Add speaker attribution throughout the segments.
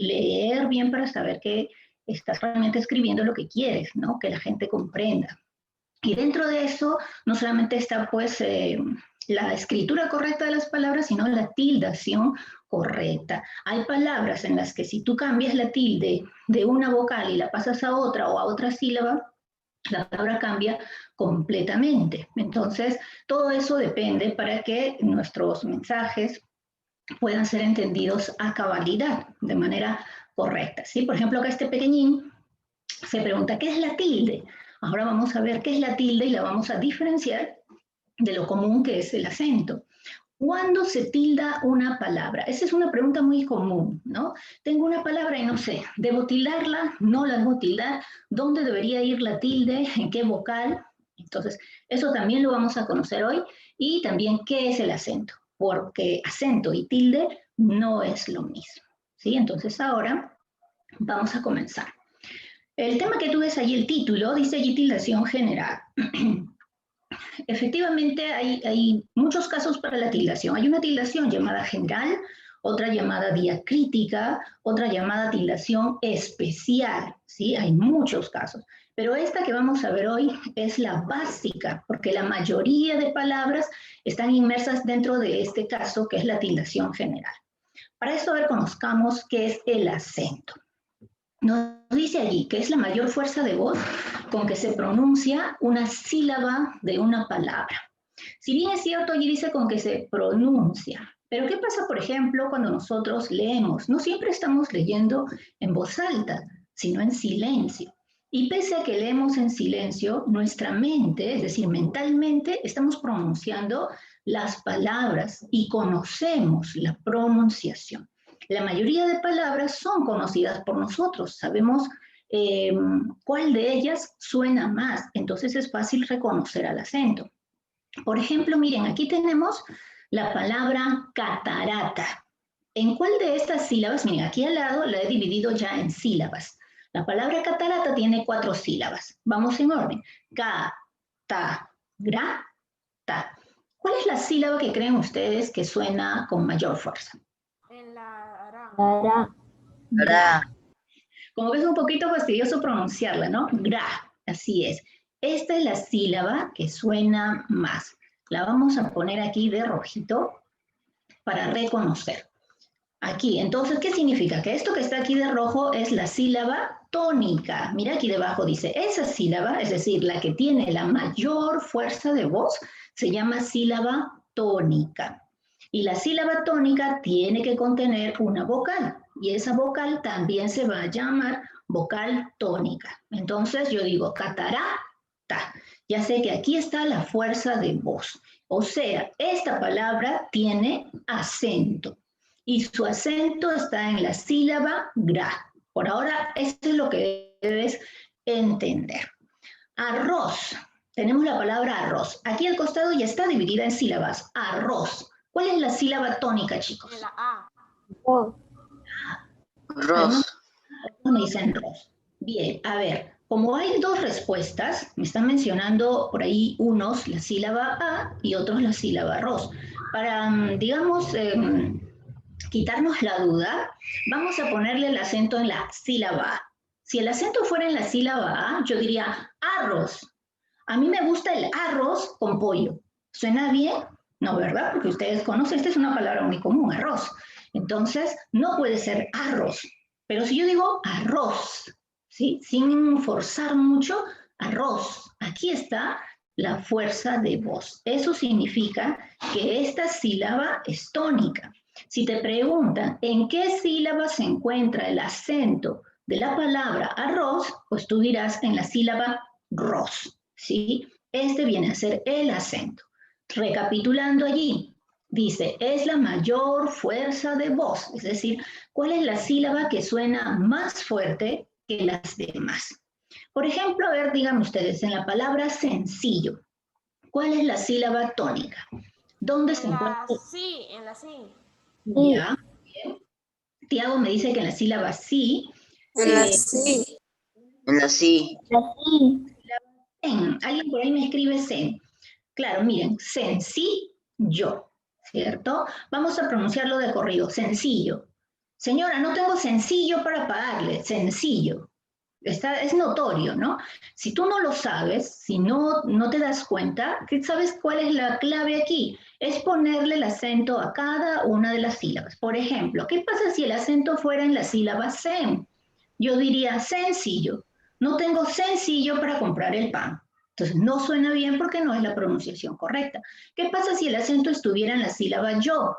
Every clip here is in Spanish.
Speaker 1: leer bien para saber que estás realmente escribiendo lo que quieres, ¿no? Que la gente comprenda. Y dentro de eso, no solamente está pues la escritura correcta de las palabras, sino la tildación correcta. Hay palabras en las que si tú cambias la tilde de una vocal y la pasas a otra o a otra sílaba, la palabra cambia completamente. Entonces, todo eso depende para que nuestros mensajes puedan ser entendidos a cabalidad, de manera correcta. ¿Sí? Por ejemplo, acá este pequeñín se pregunta, ¿qué es la tilde? Ahora vamos a ver qué es la tilde y la vamos a diferenciar de lo común que es el acento. ¿Cuándo se tilda una palabra? Esa es una pregunta muy común, ¿no? Tengo una palabra y no sé, ¿debo tildarla? ¿No la debo tildar? ¿Dónde debería ir la tilde? ¿En qué vocal? Entonces, eso también lo vamos a conocer hoy. Y también, ¿qué es el acento? Porque acento y tilde no es lo mismo, ¿sí? Entonces, ahora vamos a comenzar. El tema que tú ves allí, el título, dice allí tildación general. Efectivamente, hay muchos casos para la tildación. Hay una tildación llamada general, otra llamada diacrítica, otra llamada tildación especial, ¿sí? Hay muchos casos. Pero esta que vamos a ver hoy es la básica, porque la mayoría de palabras están inmersas dentro de este caso, que es la tildación general. Para eso, a ver, conozcamos qué es el acento. Nos dice allí que es la mayor fuerza de voz con que se pronuncia una sílaba de una palabra. Si bien es cierto, allí dice con que se pronuncia, pero ¿qué pasa, por ejemplo, cuando nosotros leemos? No siempre estamos leyendo en voz alta, sino en silencio. Y pese a que leemos en silencio, nuestra mente, es decir, mentalmente, estamos pronunciando las palabras y conocemos la pronunciación. La mayoría de palabras son conocidas por nosotros, sabemos cuál de ellas suena más, entonces es fácil reconocer al acento. Por ejemplo, miren, aquí tenemos la palabra catarata. ¿En cuál de estas sílabas? Miren, aquí al lado la he dividido ya en sílabas. La palabra catarata tiene 4 sílabas. Vamos en orden. Ca, ta, gra, ta. ¿Cuál es la sílaba que creen ustedes que suena con mayor fuerza?
Speaker 2: En la
Speaker 3: Gra.
Speaker 1: Gra. Como ves, es un poquito fastidioso pronunciarla, ¿no? Gra, así es. Esta es la sílaba que suena más. La vamos a poner aquí de rojito para reconocer. Aquí, entonces, ¿qué significa? Que esto que está aquí de rojo es la sílaba tónica. Mira aquí debajo dice, esa sílaba, es decir, la que tiene la mayor fuerza de voz, se llama sílaba tónica. Y la sílaba tónica tiene que contener una vocal. Y esa vocal también se va a llamar vocal tónica. Entonces yo digo catarata. Ya sé que aquí está la fuerza de voz. O sea, esta palabra tiene acento. Y su acento está en la sílaba gra. Por ahora, esto es lo que debes entender. Arroz. Tenemos la palabra arroz. Aquí al costado ya está dividida en sílabas. Arroz. ¿Cuál es la sílaba tónica, chicos?
Speaker 2: En la A.
Speaker 3: Ro.
Speaker 1: Algunos
Speaker 4: Ros.
Speaker 1: me dicen ros. Bien, a ver, como hay 2 respuestas, me están mencionando por ahí unos la sílaba A y otros la sílaba ros. Para, digamos, quitarnos la duda, vamos a ponerle el acento en la sílaba A. Si el acento fuera en la sílaba A, yo diría arroz. A mí me gusta el arroz con pollo. ¿Suena bien? No, ¿verdad? Porque ustedes conocen, esta es una palabra muy común, arroz. Entonces, no puede ser arroz. Pero si yo digo arroz, ¿sí? Sin forzar mucho, arroz. Aquí está la fuerza de voz. Eso significa que esta sílaba es tónica. Si te preguntan en qué sílaba se encuentra el acento de la palabra arroz, pues tú dirás en la sílaba ros, ¿sí? Este viene a ser el acento. Recapitulando allí, dice, es la mayor fuerza de voz, es decir, ¿cuál es la sílaba que suena más fuerte que las demás? Por ejemplo, a ver, díganme ustedes, en la palabra sencillo, ¿cuál es la sílaba tónica? ¿Dónde se
Speaker 2: En
Speaker 1: encuentra?
Speaker 2: la sí, en la sí.
Speaker 1: Ya, bien. Tiago me dice que en la sílaba sí.
Speaker 4: En la sí. En la sí.
Speaker 3: Así.
Speaker 1: Alguien por ahí me escribe sen. Claro, miren, sencillo, ¿cierto? Vamos a pronunciarlo de corrido, sencillo. Señora, no tengo sencillo para pagarle, sencillo. Es notorio, ¿no? Si tú no lo sabes, si no te das cuenta, ¿sabes cuál es la clave aquí? Es ponerle el acento a cada una de las sílabas. Por ejemplo, ¿qué pasa si el acento fuera en la sílaba sen? Yo diría sencillo. No tengo sencillo para comprar el pan. Entonces no suena bien porque no es la pronunciación correcta. ¿Qué pasa si el acento estuviera en la sílaba yo?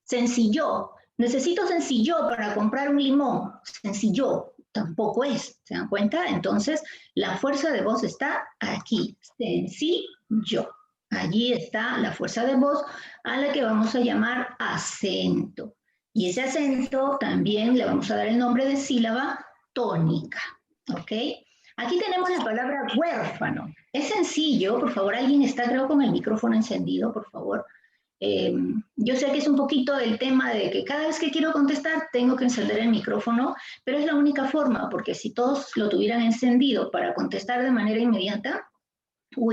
Speaker 1: Sencillo. Necesito sencillo para comprar un limón. Sencillo. Tampoco es. ¿Se dan cuenta? Entonces, la fuerza de voz está aquí. Sencillo. Allí está la fuerza de voz a la que vamos a llamar acento. Y ese acento también le vamos a dar el nombre de sílaba tónica. ¿Ok? Aquí tenemos la palabra huérfano. Es sencillo. Por favor, alguien está, creo, con el micrófono encendido, por favor. Yo sé que es un poquito el tema de que cada vez que quiero contestar tengo que encender el micrófono, pero es la única forma, porque si todos lo tuvieran encendido para contestar de manera inmediata,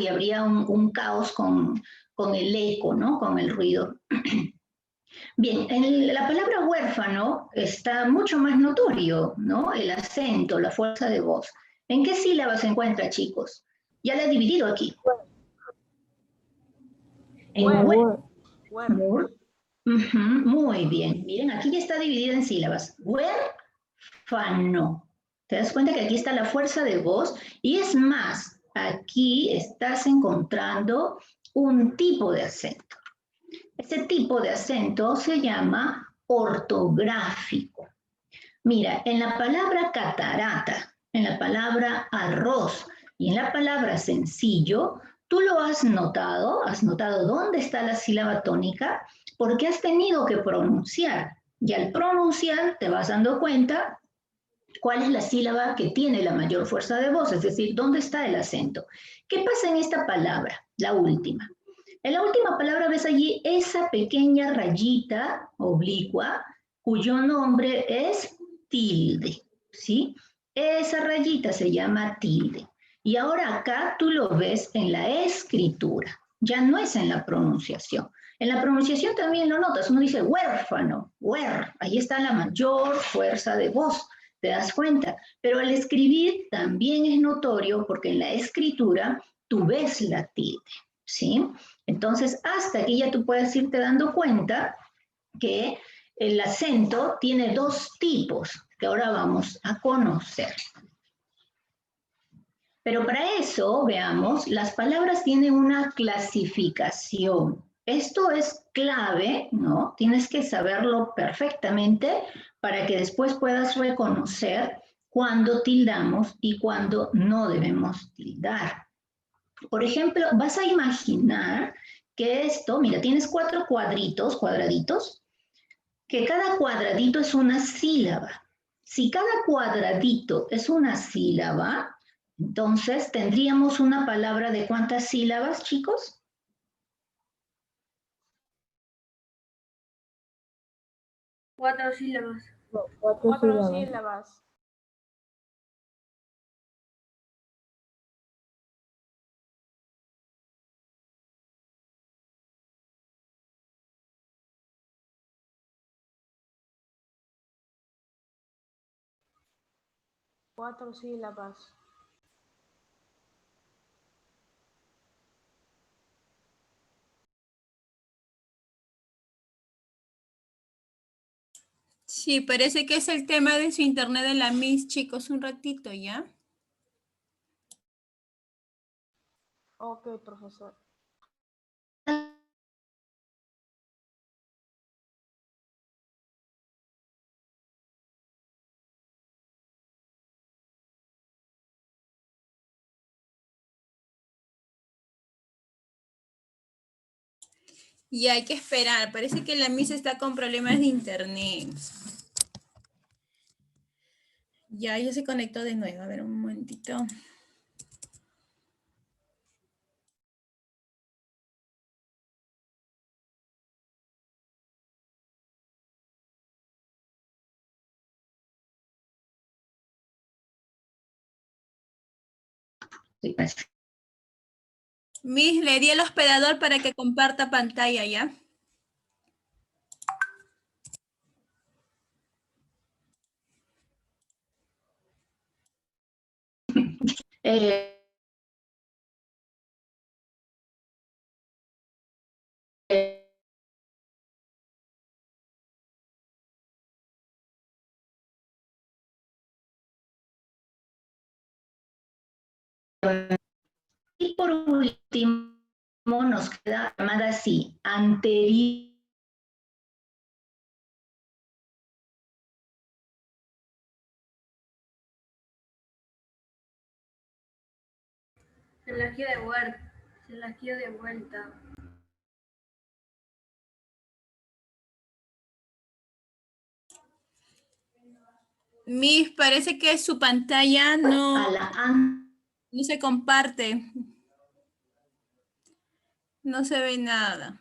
Speaker 1: habría un caos con el eco, ¿no? Con el ruido. Bien, en la palabra huérfano está mucho más notorio, ¿no? El acento, la fuerza de voz. ¿En qué sílaba se encuentra, chicos? Ya la he dividido aquí. En
Speaker 2: Where.
Speaker 1: Muy bien. Miren, aquí ya está dividida en sílabas. Huérfano. ¿Te das cuenta que aquí está la fuerza de voz? Y es más, aquí estás encontrando un tipo de acento. Ese tipo de acento se llama ortográfico. Mira, en la palabra catarata, en la palabra arroz y en la palabra sencillo, tú lo has notado dónde está la sílaba tónica, porque has tenido que pronunciar. Y al pronunciar te vas dando cuenta cuál es la sílaba que tiene la mayor fuerza de voz, es decir, dónde está el acento. ¿Qué pasa en esta palabra, la última? En la última palabra ves allí esa pequeña rayita oblicua cuyo nombre es tilde, ¿sí? Esa rayita se llama tilde. Y ahora acá tú lo ves en la escritura, ya no es en la pronunciación. En la pronunciación también lo notas, uno dice huérfano, ahí está la mayor fuerza de voz, te das cuenta. Pero al escribir también es notorio porque en la escritura tú ves la tilde, ¿sí? Entonces, hasta aquí ya tú puedes irte dando cuenta que el acento tiene dos tipos que ahora vamos a conocer. Pero para eso, veamos, las palabras tienen una clasificación. Esto es clave, ¿no? Tienes que saberlo perfectamente para que después puedas reconocer cuándo tildamos y cuándo no debemos tildar. Por ejemplo, vas a imaginar que esto, mira, tienes 4 cuadraditos, que cada cuadradito es una sílaba. Si cada cuadradito es una sílaba, entonces tendríamos una palabra de ¿cuántas sílabas, chicos?
Speaker 3: 4 sílabas.
Speaker 2: 4 sílabas. Cuatro sílabas.
Speaker 5: Sí, parece que es el tema de su internet de la Miss, chicos, un ratito, ¿ya?
Speaker 2: Ok, profesor.
Speaker 5: Y hay que esperar, parece que la Miss está con problemas de internet. Ya se conectó de nuevo, a ver un momentito. Miss, le di el hospedador para que comparta pantalla, ¿ya?
Speaker 1: Y por último, nos queda llamada así, anterior.
Speaker 3: Se la quiero de vuelta. Se la quiero de vuelta.
Speaker 5: Miss, parece que su pantalla no se comparte. No se ve nada.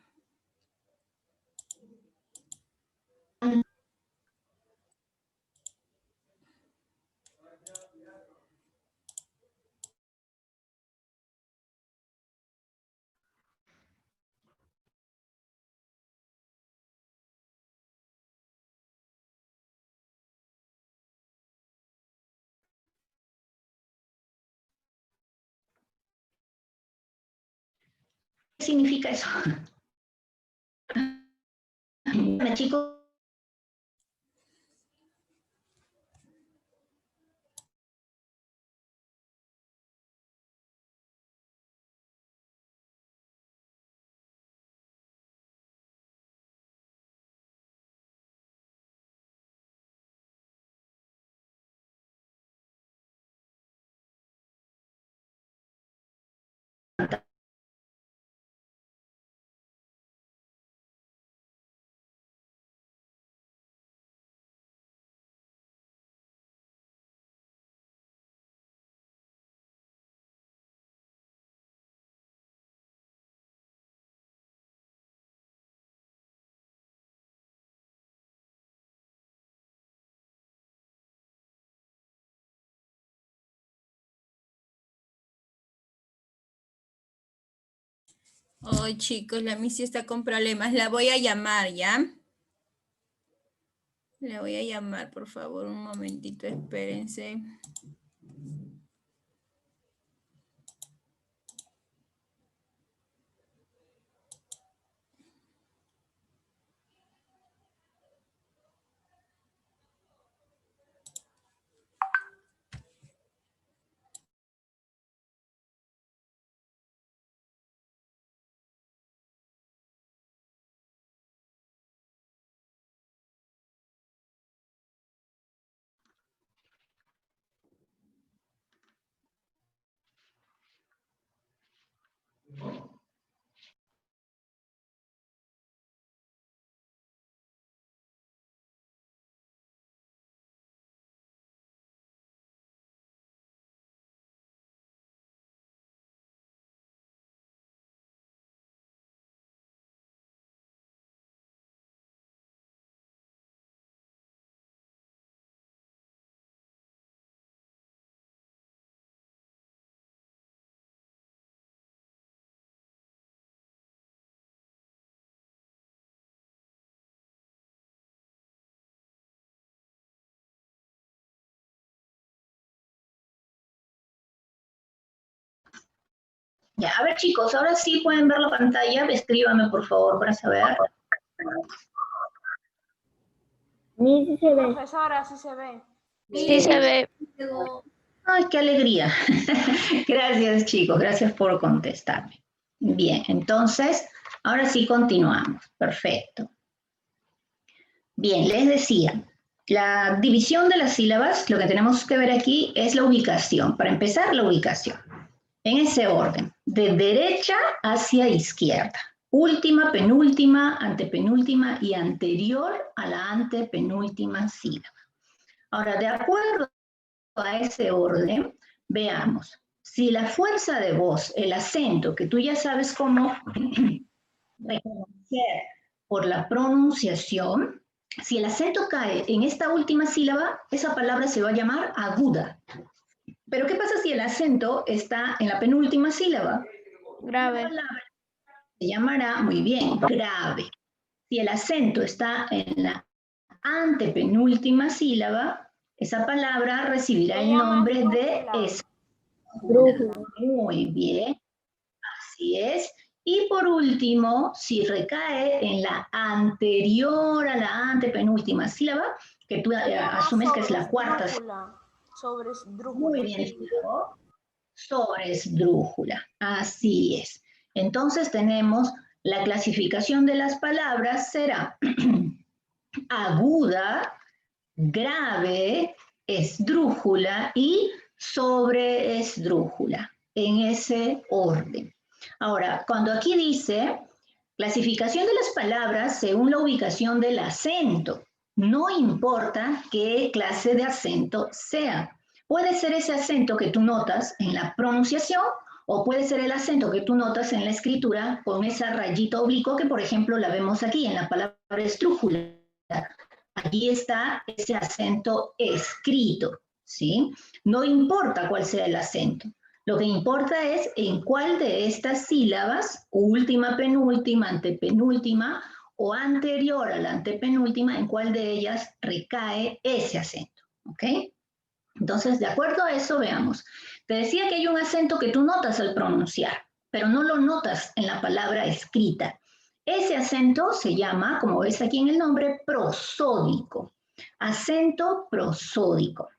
Speaker 1: ¿Qué significa eso? Bueno, chicos.
Speaker 5: Ay, chicos, la Missy está con problemas. La voy a llamar, ¿ya? La voy a llamar, por favor, un momentito, espérense.
Speaker 1: Ya, a ver chicos, ahora sí pueden ver la pantalla, escríbame por favor para saber.
Speaker 2: Sí se ve. Profesora, sí se ve.
Speaker 3: Sí se ve.
Speaker 1: Ay, qué alegría. Gracias chicos, gracias por contestarme. Bien, entonces, ahora sí continuamos. Perfecto. Bien, les decía, la división de las sílabas, lo que tenemos que ver aquí es la ubicación. Para empezar, la ubicación. En ese orden, de derecha hacia izquierda. Última, penúltima, antepenúltima y anterior a la antepenúltima sílaba. Ahora, de acuerdo a ese orden, veamos. Si la fuerza de voz, el acento, que tú ya sabes cómo reconocer por la pronunciación, si el acento cae en esta última sílaba, esa palabra se va a llamar aguda. Pero ¿qué pasa si el acento está en la penúltima sílaba?
Speaker 2: Grave.
Speaker 1: La palabra se llamará, muy bien, grave. Si el acento está en la antepenúltima sílaba, esa palabra recibirá el nombre de Muy bien. Así es. Y por último, si recae en la anterior a la antepenúltima sílaba, que tú asumes que es la cuarta sílaba. Muy bien, Gustavo. Sobresdrújula. Así es. Entonces tenemos la clasificación de las palabras será aguda, grave, esdrújula y sobreesdrújula, en ese orden. Ahora, cuando aquí dice clasificación de las palabras según la ubicación del acento, no importa qué clase de acento sea. Puede ser ese acento que tú notas en la pronunciación o puede ser el acento que tú notas en la escritura con esa rayita oblicuo que, por ejemplo, la vemos aquí en la palabra esdrújula. Allí está ese acento escrito, ¿sí? No importa cuál sea el acento. Lo que importa es en cuál de estas sílabas, última, penúltima, antepenúltima o anterior a la antepenúltima, en cuál de ellas recae ese acento, ¿ok? Entonces, de acuerdo a eso, veamos. Te decía que hay un acento que tú notas al pronunciar, pero no lo notas en la palabra escrita. Ese acento se llama, como ves aquí en el nombre, prosódico. Acento prosódico.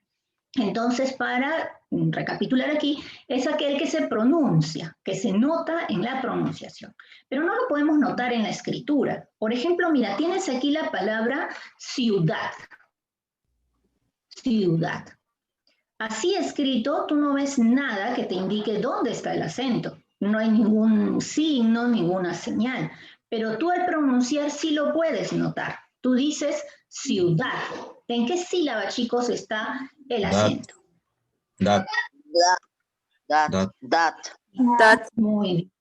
Speaker 1: Entonces, para recapitular aquí, es aquel que se pronuncia, que se nota en la pronunciación, pero no lo podemos notar en la escritura. Por ejemplo, mira, tienes aquí la palabra ciudad. Ciudad. Así escrito, tú no ves nada que te indique dónde está el acento. No hay ningún signo, ninguna señal, pero tú al pronunciar sí lo puedes notar. Tú dices ciudad. ¿En qué sílaba, chicos, está el acento?
Speaker 6: Dat.
Speaker 1: Muy bien.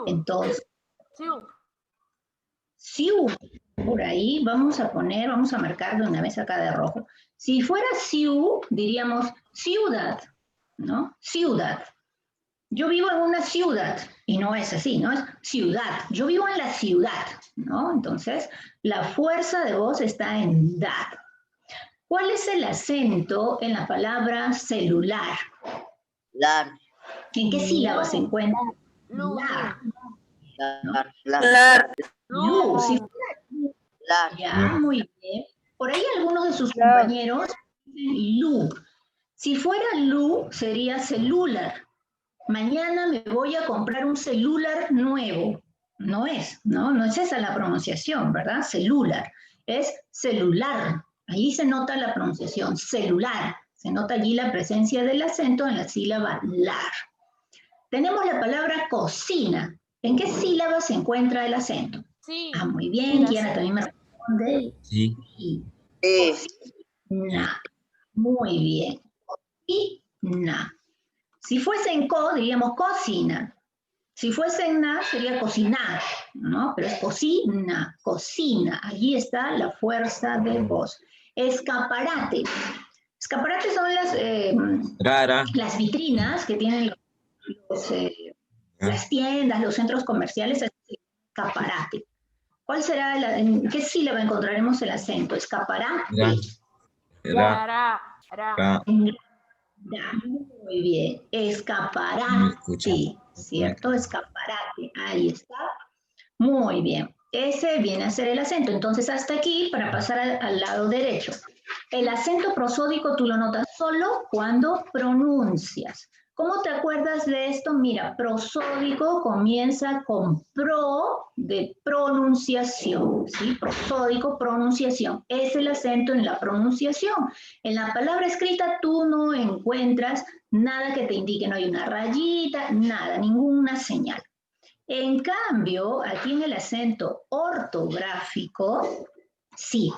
Speaker 1: Entonces, siu. Por ahí vamos a marcar de una vez acá de rojo. Si fuera siu, diríamos ciudad, ¿no? Ciudad. Yo vivo en una ciudad, y no es así, ¿no? Es ciudad. Yo vivo en la ciudad, ¿no? Entonces, la fuerza de voz está en dat. ¿Cuál es el acento en la palabra celular?
Speaker 4: Lar.
Speaker 1: ¿En qué sílaba se encuentra? Lar.
Speaker 4: Lar.
Speaker 1: Lu. Si fuera
Speaker 4: Lar.
Speaker 1: ya, muy bien. Por ahí algunos de sus compañeros dicen Lu. Si fuera Lu, sería celular. Mañana me voy a comprar un celular nuevo. No es, ¿no? No es esa la pronunciación, ¿verdad? Celular. Es celular. Ahí se nota la pronunciación, celular. Se nota allí la presencia del acento en la sílaba lar. Tenemos la palabra cocina. ¿En qué sílaba se encuentra el acento?
Speaker 2: Sí.
Speaker 1: Ah, muy bien. Kiara también me responde.
Speaker 6: Sí.
Speaker 1: Cocina. Muy bien. Cocina. Si fuese en co, diríamos cocina. Si fuese en na, sería cocinar, ¿no? Pero es cocina, cocina. Allí está la fuerza de voz. Escaparate. Escaparate son las vitrinas que tienen las tiendas, los centros comerciales. Escaparate. ¿Cuál será en qué sílaba encontraremos el acento? Escaparate. Muy bien, escaparate, ¿cierto? Escaparate, ahí está. Muy bien, ese viene a ser el acento. Entonces, hasta aquí, para pasar al lado derecho. El acento prosódico tú lo notas solo cuando pronuncias. ¿Cómo te acuerdas de esto? Mira, prosódico comienza con pro de pronunciación, ¿sí? Prosódico, pronunciación. Es el acento en la pronunciación. En la palabra escrita tú no encuentras nada que te indique, no hay una rayita, nada, ninguna señal. En cambio, aquí en el acento ortográfico, sí.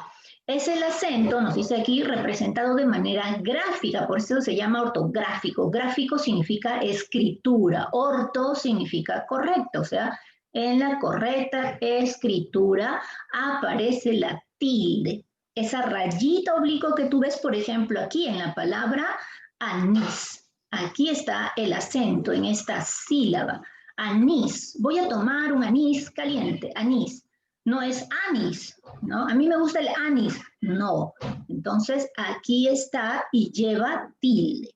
Speaker 1: Es el acento, nos dice aquí, representado de manera gráfica, por eso se llama ortográfico. Gráfico significa escritura, orto significa correcto, o sea, en la correcta escritura aparece la tilde. Esa rayita oblicuo que tú ves, por ejemplo, aquí en la palabra anís. Aquí está el acento en esta sílaba. Anís. Voy a tomar un anís caliente, anís. No es anís, ¿no? A mí me gusta el anís. No. Entonces, aquí está y lleva tilde.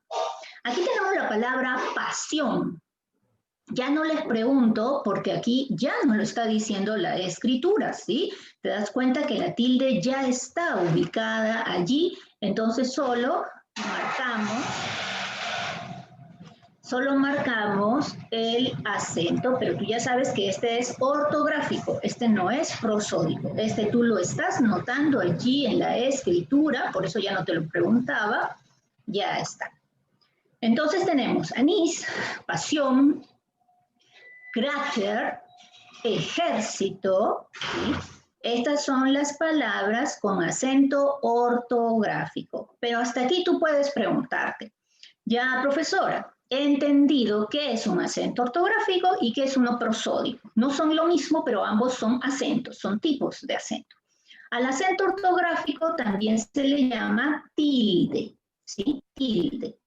Speaker 1: Aquí tenemos la palabra pasión. Ya no les pregunto porque aquí ya nos lo está diciendo la escritura, ¿sí? Te das cuenta que la tilde ya está ubicada allí, entonces solo marcamos el acento, pero tú ya sabes que este es ortográfico, este no es prosódico, este tú lo estás notando allí en la escritura, por eso ya no te lo preguntaba, ya está. Entonces tenemos anís, pasión, cráter, ejército, ¿sí? Estas son las palabras con acento ortográfico. Pero hasta aquí tú puedes preguntarte, ya profesora, he entendido qué es un acento ortográfico y qué es uno prosódico. No son lo mismo, pero ambos son acentos, son tipos de acento. Al acento ortográfico también se le llama tilde, ¿sí? Tilde.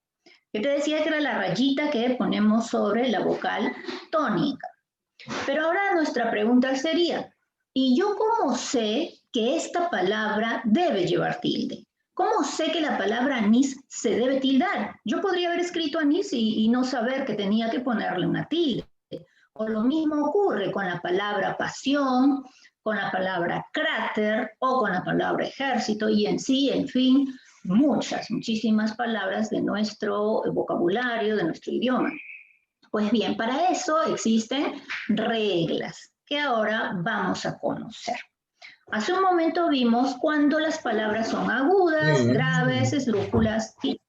Speaker 1: Yo te decía que era la rayita que ponemos sobre la vocal tónica. Pero ahora nuestra pregunta sería, ¿y yo cómo sé que esta palabra debe llevar tilde? ¿Cómo sé que la palabra anís se debe tildar? Yo podría haber escrito anís y no saber que tenía que ponerle una tilde. O lo mismo ocurre con la palabra pasión, con la palabra cráter o con la palabra ejército y en sí, en fin, muchísimas palabras de nuestro vocabulario, de nuestro idioma. Pues bien, para eso existen reglas que ahora vamos a conocer. Hace un momento vimos cuando las palabras son agudas, graves, esdrújulas y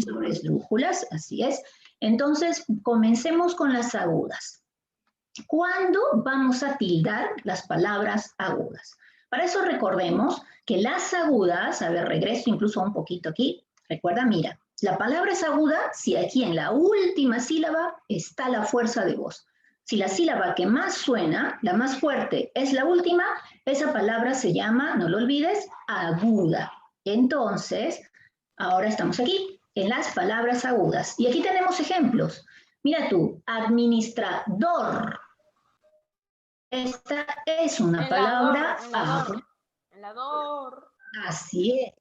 Speaker 1: sobresdrújulas, así es. Entonces, comencemos con las agudas. ¿Cuándo vamos a tildar las palabras agudas? Para eso recordemos que las agudas, a ver, regreso incluso un poquito aquí, recuerda, mira, la palabra es aguda si aquí en la última sílaba está la fuerza de voz. Si la sílaba que más suena, la más fuerte, es la última, esa palabra se llama, no lo olvides, aguda. Entonces, ahora estamos aquí, en las palabras agudas. Y aquí tenemos ejemplos. Mira tú, administrador. Esta es una palabra aguda. Así es.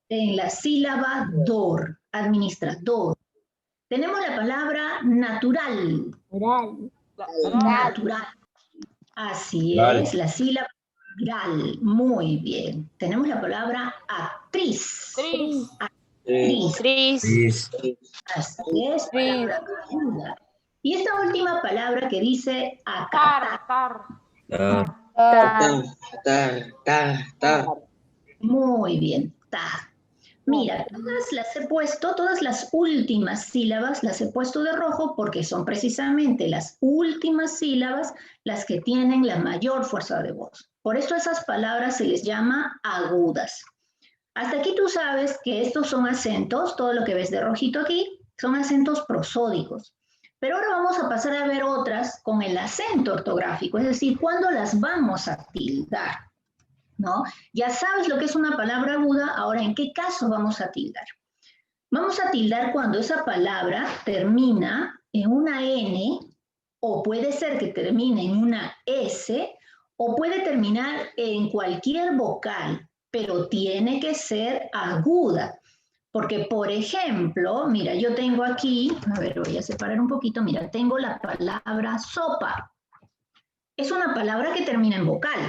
Speaker 1: En la sílaba dor, administrador. Tenemos la palabra natural. Natural. Así es, la sílaba natural. Muy bien. Tenemos la palabra actriz. Actriz. Así es, palabra aguda. Y esta última palabra que dice acatar. Muy bien, tar. Mira, todas las últimas sílabas las he puesto de rojo porque son precisamente las últimas sílabas las que tienen la mayor fuerza de voz. Por eso esas palabras se les llama agudas. Hasta aquí tú sabes que estos son acentos, todo lo que ves de rojito aquí, son acentos prosódicos. Pero ahora vamos a pasar a ver otras con el acento ortográfico, es decir, ¿cuándo las vamos a tildar? ¿No? Ya sabes lo que es una palabra aguda, ahora ¿en qué caso vamos a tildar? Vamos a tildar cuando esa palabra termina en una N, o puede ser que termine en una S, o puede terminar en cualquier vocal, pero tiene que ser aguda. Porque, por ejemplo, mira, yo tengo aquí, a ver, voy a separar un poquito, mira, tengo la palabra sopa. Es una palabra que termina en vocal,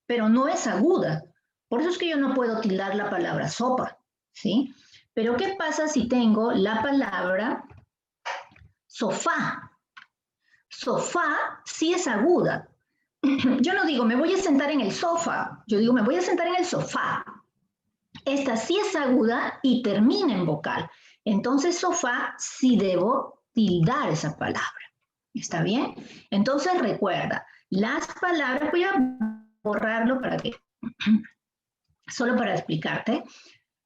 Speaker 1: pero no es aguda. Por eso es que yo no puedo tildar la palabra sopa, ¿sí? Pero ¿qué pasa si tengo la palabra sofá? Sofá sí es aguda. Yo no digo, me voy a sentar en el sofá. Yo digo, me voy a sentar en el sofá. Esta sí es aguda y termina en vocal. Entonces, sofá sí debo tildar esa palabra. ¿Está bien? Entonces, recuerda, las palabras, voy a borrarlo para que, solo para explicarte,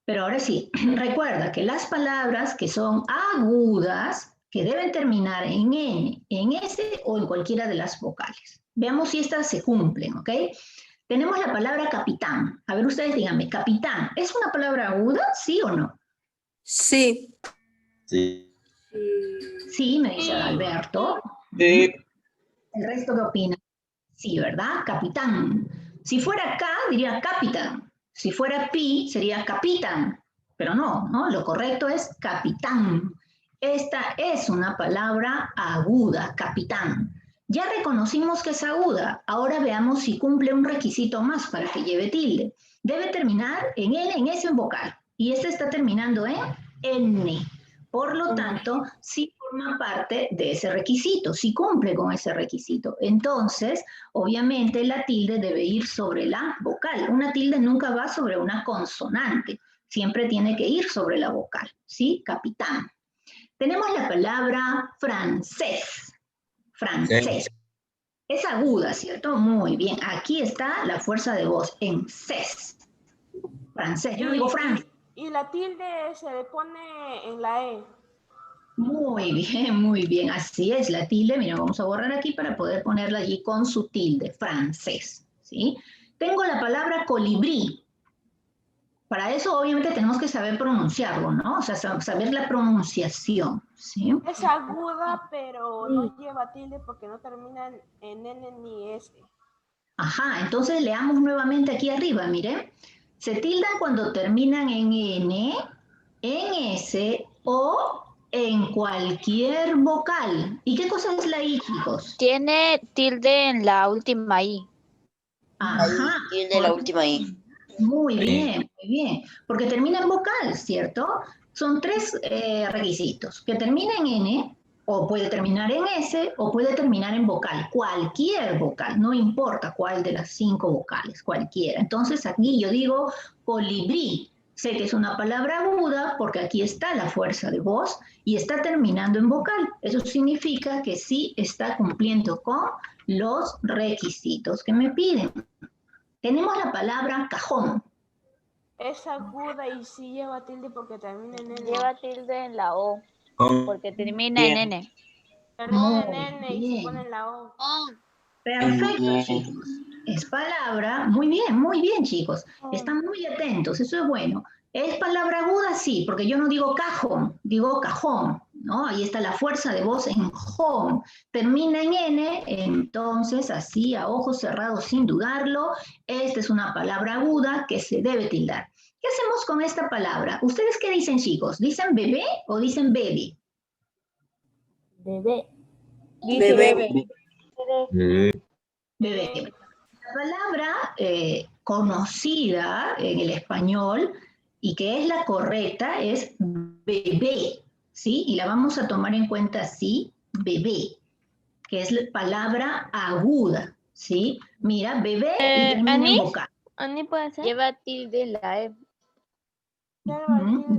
Speaker 1: pero ahora sí, recuerda que las palabras que son agudas, que deben terminar en N, en S o en cualquiera de las vocales. Veamos si estas se cumplen, ¿ok? Tenemos la palabra capitán. A ver, ustedes díganme, capitán, ¿es una palabra aguda, sí o no?
Speaker 4: Sí.
Speaker 1: Sí, me dice Alberto.
Speaker 4: Sí.
Speaker 1: ¿El resto qué opina? Sí, ¿verdad? Capitán. Si fuera K, diría capitán. Si fuera Pi, sería capitán. pero no, lo correcto es capitán. Esta es una palabra aguda, capitán. Ya reconocimos que es aguda, ahora veamos si cumple un requisito más para que lleve tilde. Debe terminar en N, en S en vocal, y este está terminando en N. Por lo tanto, sí forma parte de ese requisito, sí cumple con ese requisito. Entonces, obviamente, la tilde debe ir sobre la vocal. Una tilde nunca va sobre una consonante, siempre tiene que ir sobre la vocal, ¿sí? Capitán. Tenemos la palabra francés. Francés. Sí. Es aguda, ¿cierto? Muy bien. Aquí está la fuerza de voz en ses. Francés. Yo no digo francés.
Speaker 2: Y la tilde se le pone en la E.
Speaker 1: Muy bien. Así es, la tilde. Mira, vamos a borrar aquí para poder ponerla allí con su tilde. Francés, ¿sí? Tengo la palabra colibrí. Para eso, obviamente, tenemos que saber pronunciarlo, ¿no? O sea, saber la pronunciación, ¿sí?
Speaker 2: Es aguda, pero no lleva tilde porque no termina en N ni S.
Speaker 1: Ajá, entonces leamos nuevamente aquí arriba, mire. Se tildan cuando terminan en N, en S o en cualquier vocal. ¿Y qué cosa es la I, chicos?
Speaker 6: Tiene tilde en la última I.
Speaker 1: Ajá.
Speaker 4: Y el de la última I.
Speaker 1: Muy bien. Porque termina en vocal, ¿cierto? Son tres requisitos. Que termine en N, o puede terminar en S, o puede terminar en vocal. Cualquier vocal, no importa cuál de las 5 vocales, cualquiera. Entonces aquí yo digo colibrí. Sé que es una palabra aguda porque aquí está la fuerza de voz y está terminando en vocal. Eso significa que sí está cumpliendo con los requisitos que me piden. Tenemos la palabra cajón.
Speaker 2: Es aguda y sí lleva tilde porque termina en N.
Speaker 6: Lleva tilde en la O, porque termina en N.
Speaker 2: Termina en N y se pone en la O.
Speaker 1: Perfecto, chicos. Es palabra, muy bien, chicos. Están muy atentos, eso es bueno. ¿Es palabra aguda? Sí, porque yo no digo cajón, digo cajón, ¿no? Ahí está la fuerza de voz en jón. Termina en N, entonces así a ojos cerrados sin dudarlo, esta es una palabra aguda que se debe tildar. ¿Qué hacemos con esta palabra? ¿Ustedes qué dicen, chicos? ¿Dicen bebé o dicen baby?
Speaker 2: Bebé.
Speaker 4: Dice bebé.
Speaker 1: Bebé. La palabra conocida en el español y que es la correcta es bebé, ¿sí? Y la vamos a tomar en cuenta así, bebé, que es la palabra aguda, ¿sí? Mira, bebé y termina en vocal.
Speaker 2: ¿Ani puede ser?
Speaker 6: Lleva tilde en la E.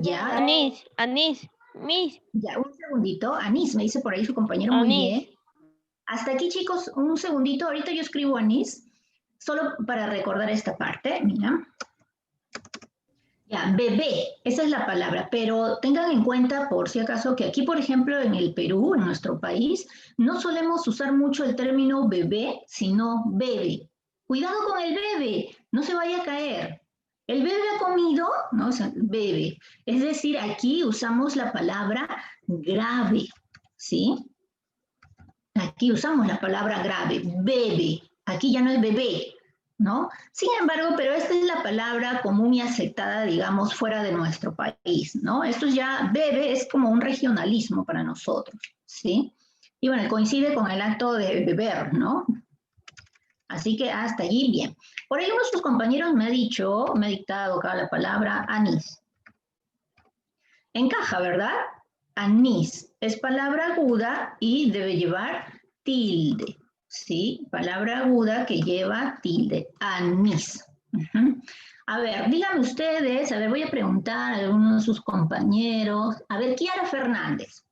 Speaker 1: Ya.
Speaker 2: Anís.
Speaker 1: Ya, un segundito. Anís, me dice por ahí su compañero, muy bien. Hasta aquí, chicos, un segundito. Ahorita yo escribo anís, solo para recordar esta parte. Mira. Ya, bebé, esa es la palabra, pero tengan en cuenta, por si acaso, que aquí, por ejemplo, en el Perú, en nuestro país, no solemos usar mucho el término bebé, sino bebe. Cuidado con el bebe, no se vaya a caer. El bebé ha comido, ¿no? O sea, bebe. Es decir, aquí usamos la palabra grave, ¿sí? Aquí usamos la palabra grave, bebe. Aquí ya no es bebé, ¿no? Sin embargo, pero esta es la palabra común y aceptada, digamos, fuera de nuestro país, ¿no? Esto ya, bebe, es como un regionalismo para nosotros, ¿sí? Y bueno, coincide con el acto de beber, ¿no? Así que hasta allí, bien. Por ahí uno de sus compañeros me ha dicho, me ha dictado acá la palabra anís. Encaja, ¿verdad? Anís es palabra aguda y debe llevar tilde, ¿sí? Palabra aguda que lleva tilde, anís. A ver, díganme ustedes, a ver, voy a preguntar a algunos de sus compañeros. A ver, Kiara Fernández,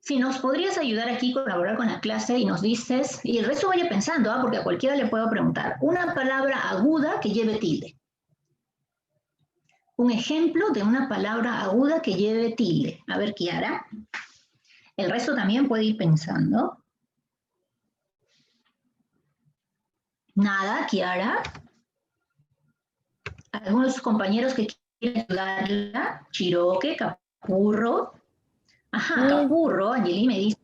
Speaker 1: si nos podrías ayudar aquí, colaborar con la clase y nos dices, y el resto vaya pensando, porque a cualquiera le puedo preguntar, una palabra aguda que lleve tilde. Un ejemplo de una palabra aguda que lleve tilde. A ver, Kiara. El resto también puede ir pensando. Nada, Kiara. Algunos de sus compañeros que quieren ayudarla. Chiroque, Capurro. Ajá, Capurro. Angeli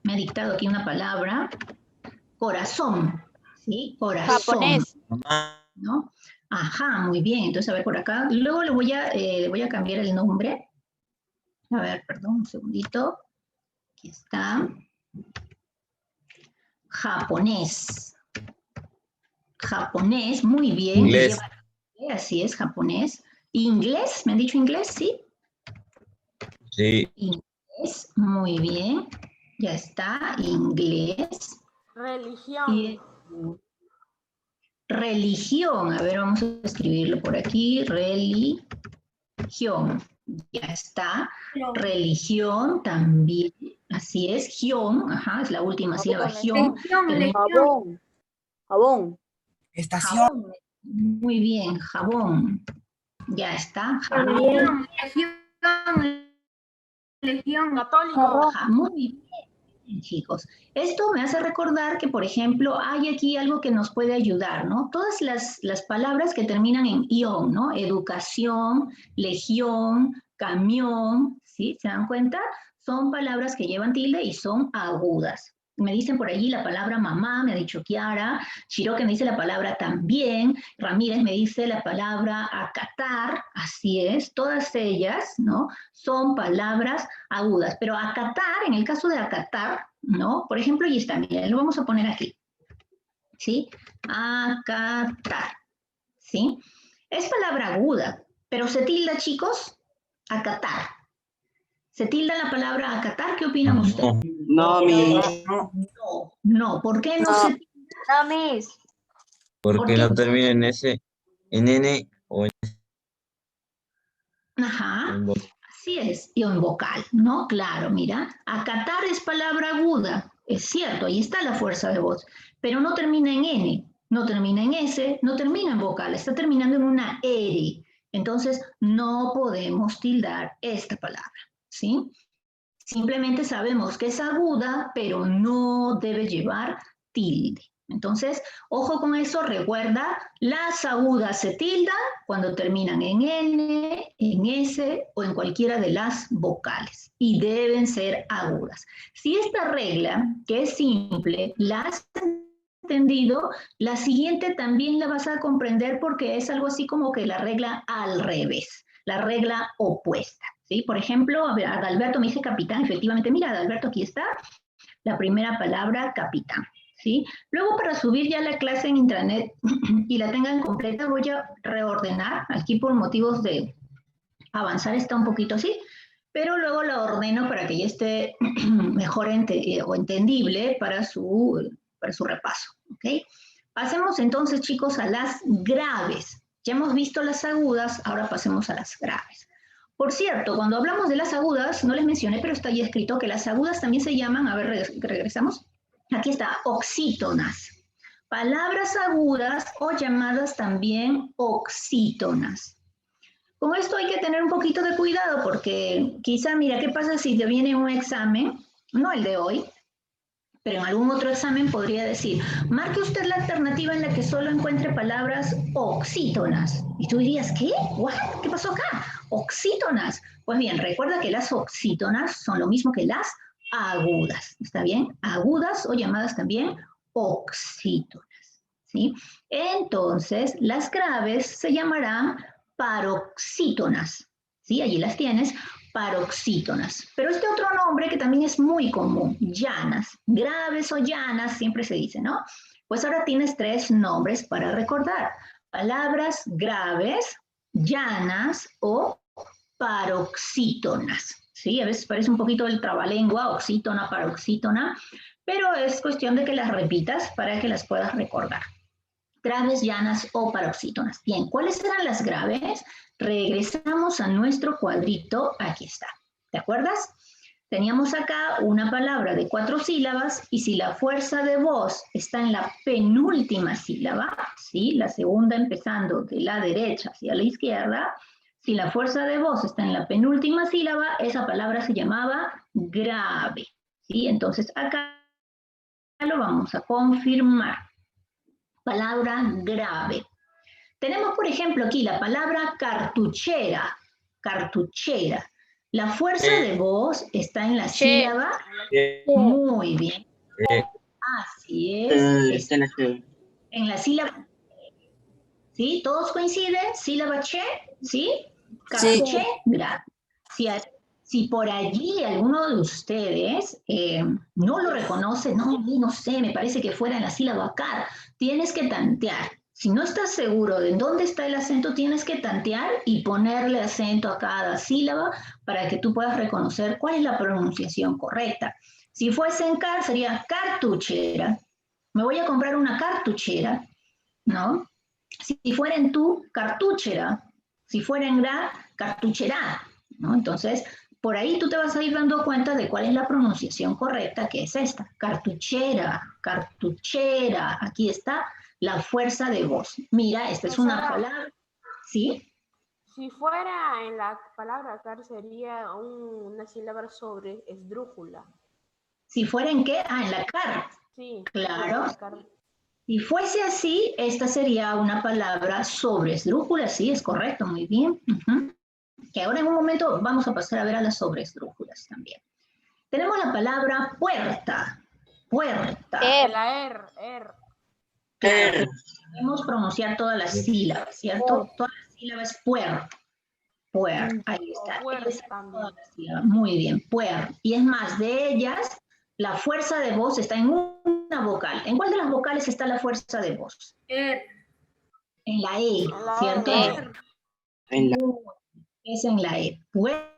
Speaker 1: me ha dictado aquí una palabra. Corazón. ¿Sí? Corazón.
Speaker 6: Japonés.
Speaker 1: ¿No? Ajá, muy bien. Entonces, a ver por acá. Luego le voy a cambiar el nombre. A ver, perdón, un segundito. Aquí está. Japonés. Japonés, muy bien.
Speaker 7: Inglés.
Speaker 1: Así es, japonés. Inglés, ¿me han dicho inglés? Sí.
Speaker 7: Sí.
Speaker 1: Inglés, muy bien. Ya está, inglés.
Speaker 2: Religión.
Speaker 1: Y religión, a ver, vamos a escribirlo por aquí. Religión, ya está. Religión también, así es. Gion, ajá, es la última sílaba. Gion.
Speaker 4: Jabón. Jabón.
Speaker 8: Estación.
Speaker 1: Jabón, muy bien, jabón. Ya está, jabón.
Speaker 3: Legión.
Speaker 2: Católico.
Speaker 1: Ajá, muy bien, chicos. Esto me hace recordar que, por ejemplo, hay aquí algo que nos puede ayudar, ¿no? Todas las palabras que terminan en ion, ¿no? Educación, legión, camión, ¿sí? ¿Se dan cuenta? Son palabras que llevan tilde y son agudas. Me dicen por allí la palabra mamá, me ha dicho Kiara, Shiroke me dice la palabra también, Ramírez me dice la palabra acatar, así es, todas ellas, ¿no? Son palabras agudas, pero acatar, en el caso de acatar, ¿no? Por ejemplo, ahí está, miren, lo vamos a poner aquí, ¿sí? Acatar, ¿sí? Es palabra aguda, pero se tilda, chicos, acatar. ¿Se tilda la palabra acatar? ¿Qué opinan ustedes?
Speaker 9: No,
Speaker 1: No, ¿por qué no se tilda?
Speaker 6: No, Miss.
Speaker 1: ¿Por
Speaker 7: Porque
Speaker 1: qué?
Speaker 7: no termina en S, en N o
Speaker 1: Ajá,
Speaker 7: en voz.
Speaker 1: así es, y en vocal, ¿no? Claro, mira, acatar es palabra aguda, es cierto, ahí está la fuerza de voz, pero no termina en N, no termina en S, no termina en vocal, está terminando en una R. Entonces, no podemos tildar esta palabra, ¿sí? Simplemente sabemos que es aguda, pero no debe llevar tilde. Entonces, ojo con eso, recuerda, las agudas se tildan cuando terminan en N, en S o en cualquiera de las vocales y deben ser agudas. Si esta regla, que es simple, la has entendido, la siguiente también la vas a comprender porque es algo así como que la regla al revés, la regla opuesta. ¿Sí? Por ejemplo, Adalberto me dice capitán, efectivamente, mira, Adalberto, aquí está la primera palabra, capitán. ¿Sí? Luego, para subir ya la clase en intranet y la tengan completa, voy a reordenar, aquí por motivos de avanzar está un poquito así, pero luego la ordeno para que ya esté mejor o entendible para su repaso. ¿Ok? Pasemos entonces, chicos, a las graves. Ya hemos visto las agudas, ahora pasemos a las graves. Por cierto, cuando hablamos de las agudas, no les mencioné, pero está ahí escrito que las agudas también se llaman, a ver, regresamos. Aquí está, oxítonas. Palabras agudas o llamadas también oxítonas. Con esto hay que tener un poquito de cuidado porque quizá, mira, ¿qué pasa si te viene un examen? No el de hoy, pero en algún otro examen podría decir, marque usted la alternativa en la que solo encuentre palabras oxítonas. Y tú dirías, ¿qué? ¿What? ¿Qué pasó acá? Oxítonas. Pues bien, recuerda que las oxítonas son lo mismo que las agudas, ¿está bien? Agudas o llamadas también oxítonas, ¿sí? Entonces, las graves se llamarán paroxítonas, ¿sí? Allí las tienes, paroxítonas. Pero este otro nombre que también es muy común, llanas, graves o llanas, siempre se dice, ¿no? Pues ahora tienes tres nombres para recordar. Palabras graves, llanas o paroxítonas, ¿sí? A veces parece un poquito el trabalengua, oxítona, paroxítona, pero es cuestión de que las repitas para que las puedas recordar. Graves, llanas o paroxítonas. Bien, ¿cuáles eran las graves? Regresamos a nuestro cuadrito, aquí está. ¿Te acuerdas? Teníamos acá una palabra de 4 sílabas y si la fuerza de voz está en la penúltima sílaba, ¿sí? La segunda empezando de la derecha hacia la izquierda, si la fuerza de voz está en la penúltima sílaba, esa palabra se llamaba grave, ¿sí? Entonces acá lo vamos a confirmar. Palabra grave. Tenemos, por ejemplo, aquí la palabra cartuchera. Cartuchera. La fuerza de voz está en la sílaba. Muy bien. Así es. En la sílaba. ¿Sí? ¿Todos coinciden? ¿Sílaba che? ¿Sí?
Speaker 5: Sí.
Speaker 1: Cartuché, grave. Si por allí alguno de ustedes no lo reconoce, no sé, me parece que fuera en la sílaba car, tienes que tantear. Si no estás seguro de dónde está el acento, tienes que tantear y ponerle acento a cada sílaba para que tú puedas reconocer cuál es la pronunciación correcta. Si fuese en car, sería cartuchera. Me voy a comprar una cartuchera, ¿no? Si fuera en tu, cartuchera. Si fuera en gra, cartucherá, ¿no? Entonces, por ahí tú te vas a ir dando cuenta de cuál es la pronunciación correcta, que es esta. Cartuchera, cartuchera. Aquí está la fuerza de voz. Mira, esta es una palabra, ¿sí?
Speaker 2: Si fuera en la palabra car sería una sílaba sobre esdrújula.
Speaker 1: Si fuera en qué, en la car.
Speaker 2: Sí.
Speaker 1: Claro.
Speaker 2: La car.
Speaker 1: Si fuese así, esta sería una palabra sobre esdrújula, sí, es correcto, muy bien. Que ahora en un momento vamos a pasar a ver a las sobresdrújulas también. Tenemos la palabra puerta. Puerta.
Speaker 2: La R.
Speaker 1: Claro, podemos pronunciar todas las sílabas, ¿cierto? Todas las sílabas puer. Puer, ahí está. Muy bien, puer. Y es más, de ellas, la fuerza de voz está en una vocal. ¿En cuál de las vocales está la fuerza de voz? En la E, ¿cierto? Es en la E. Puerta.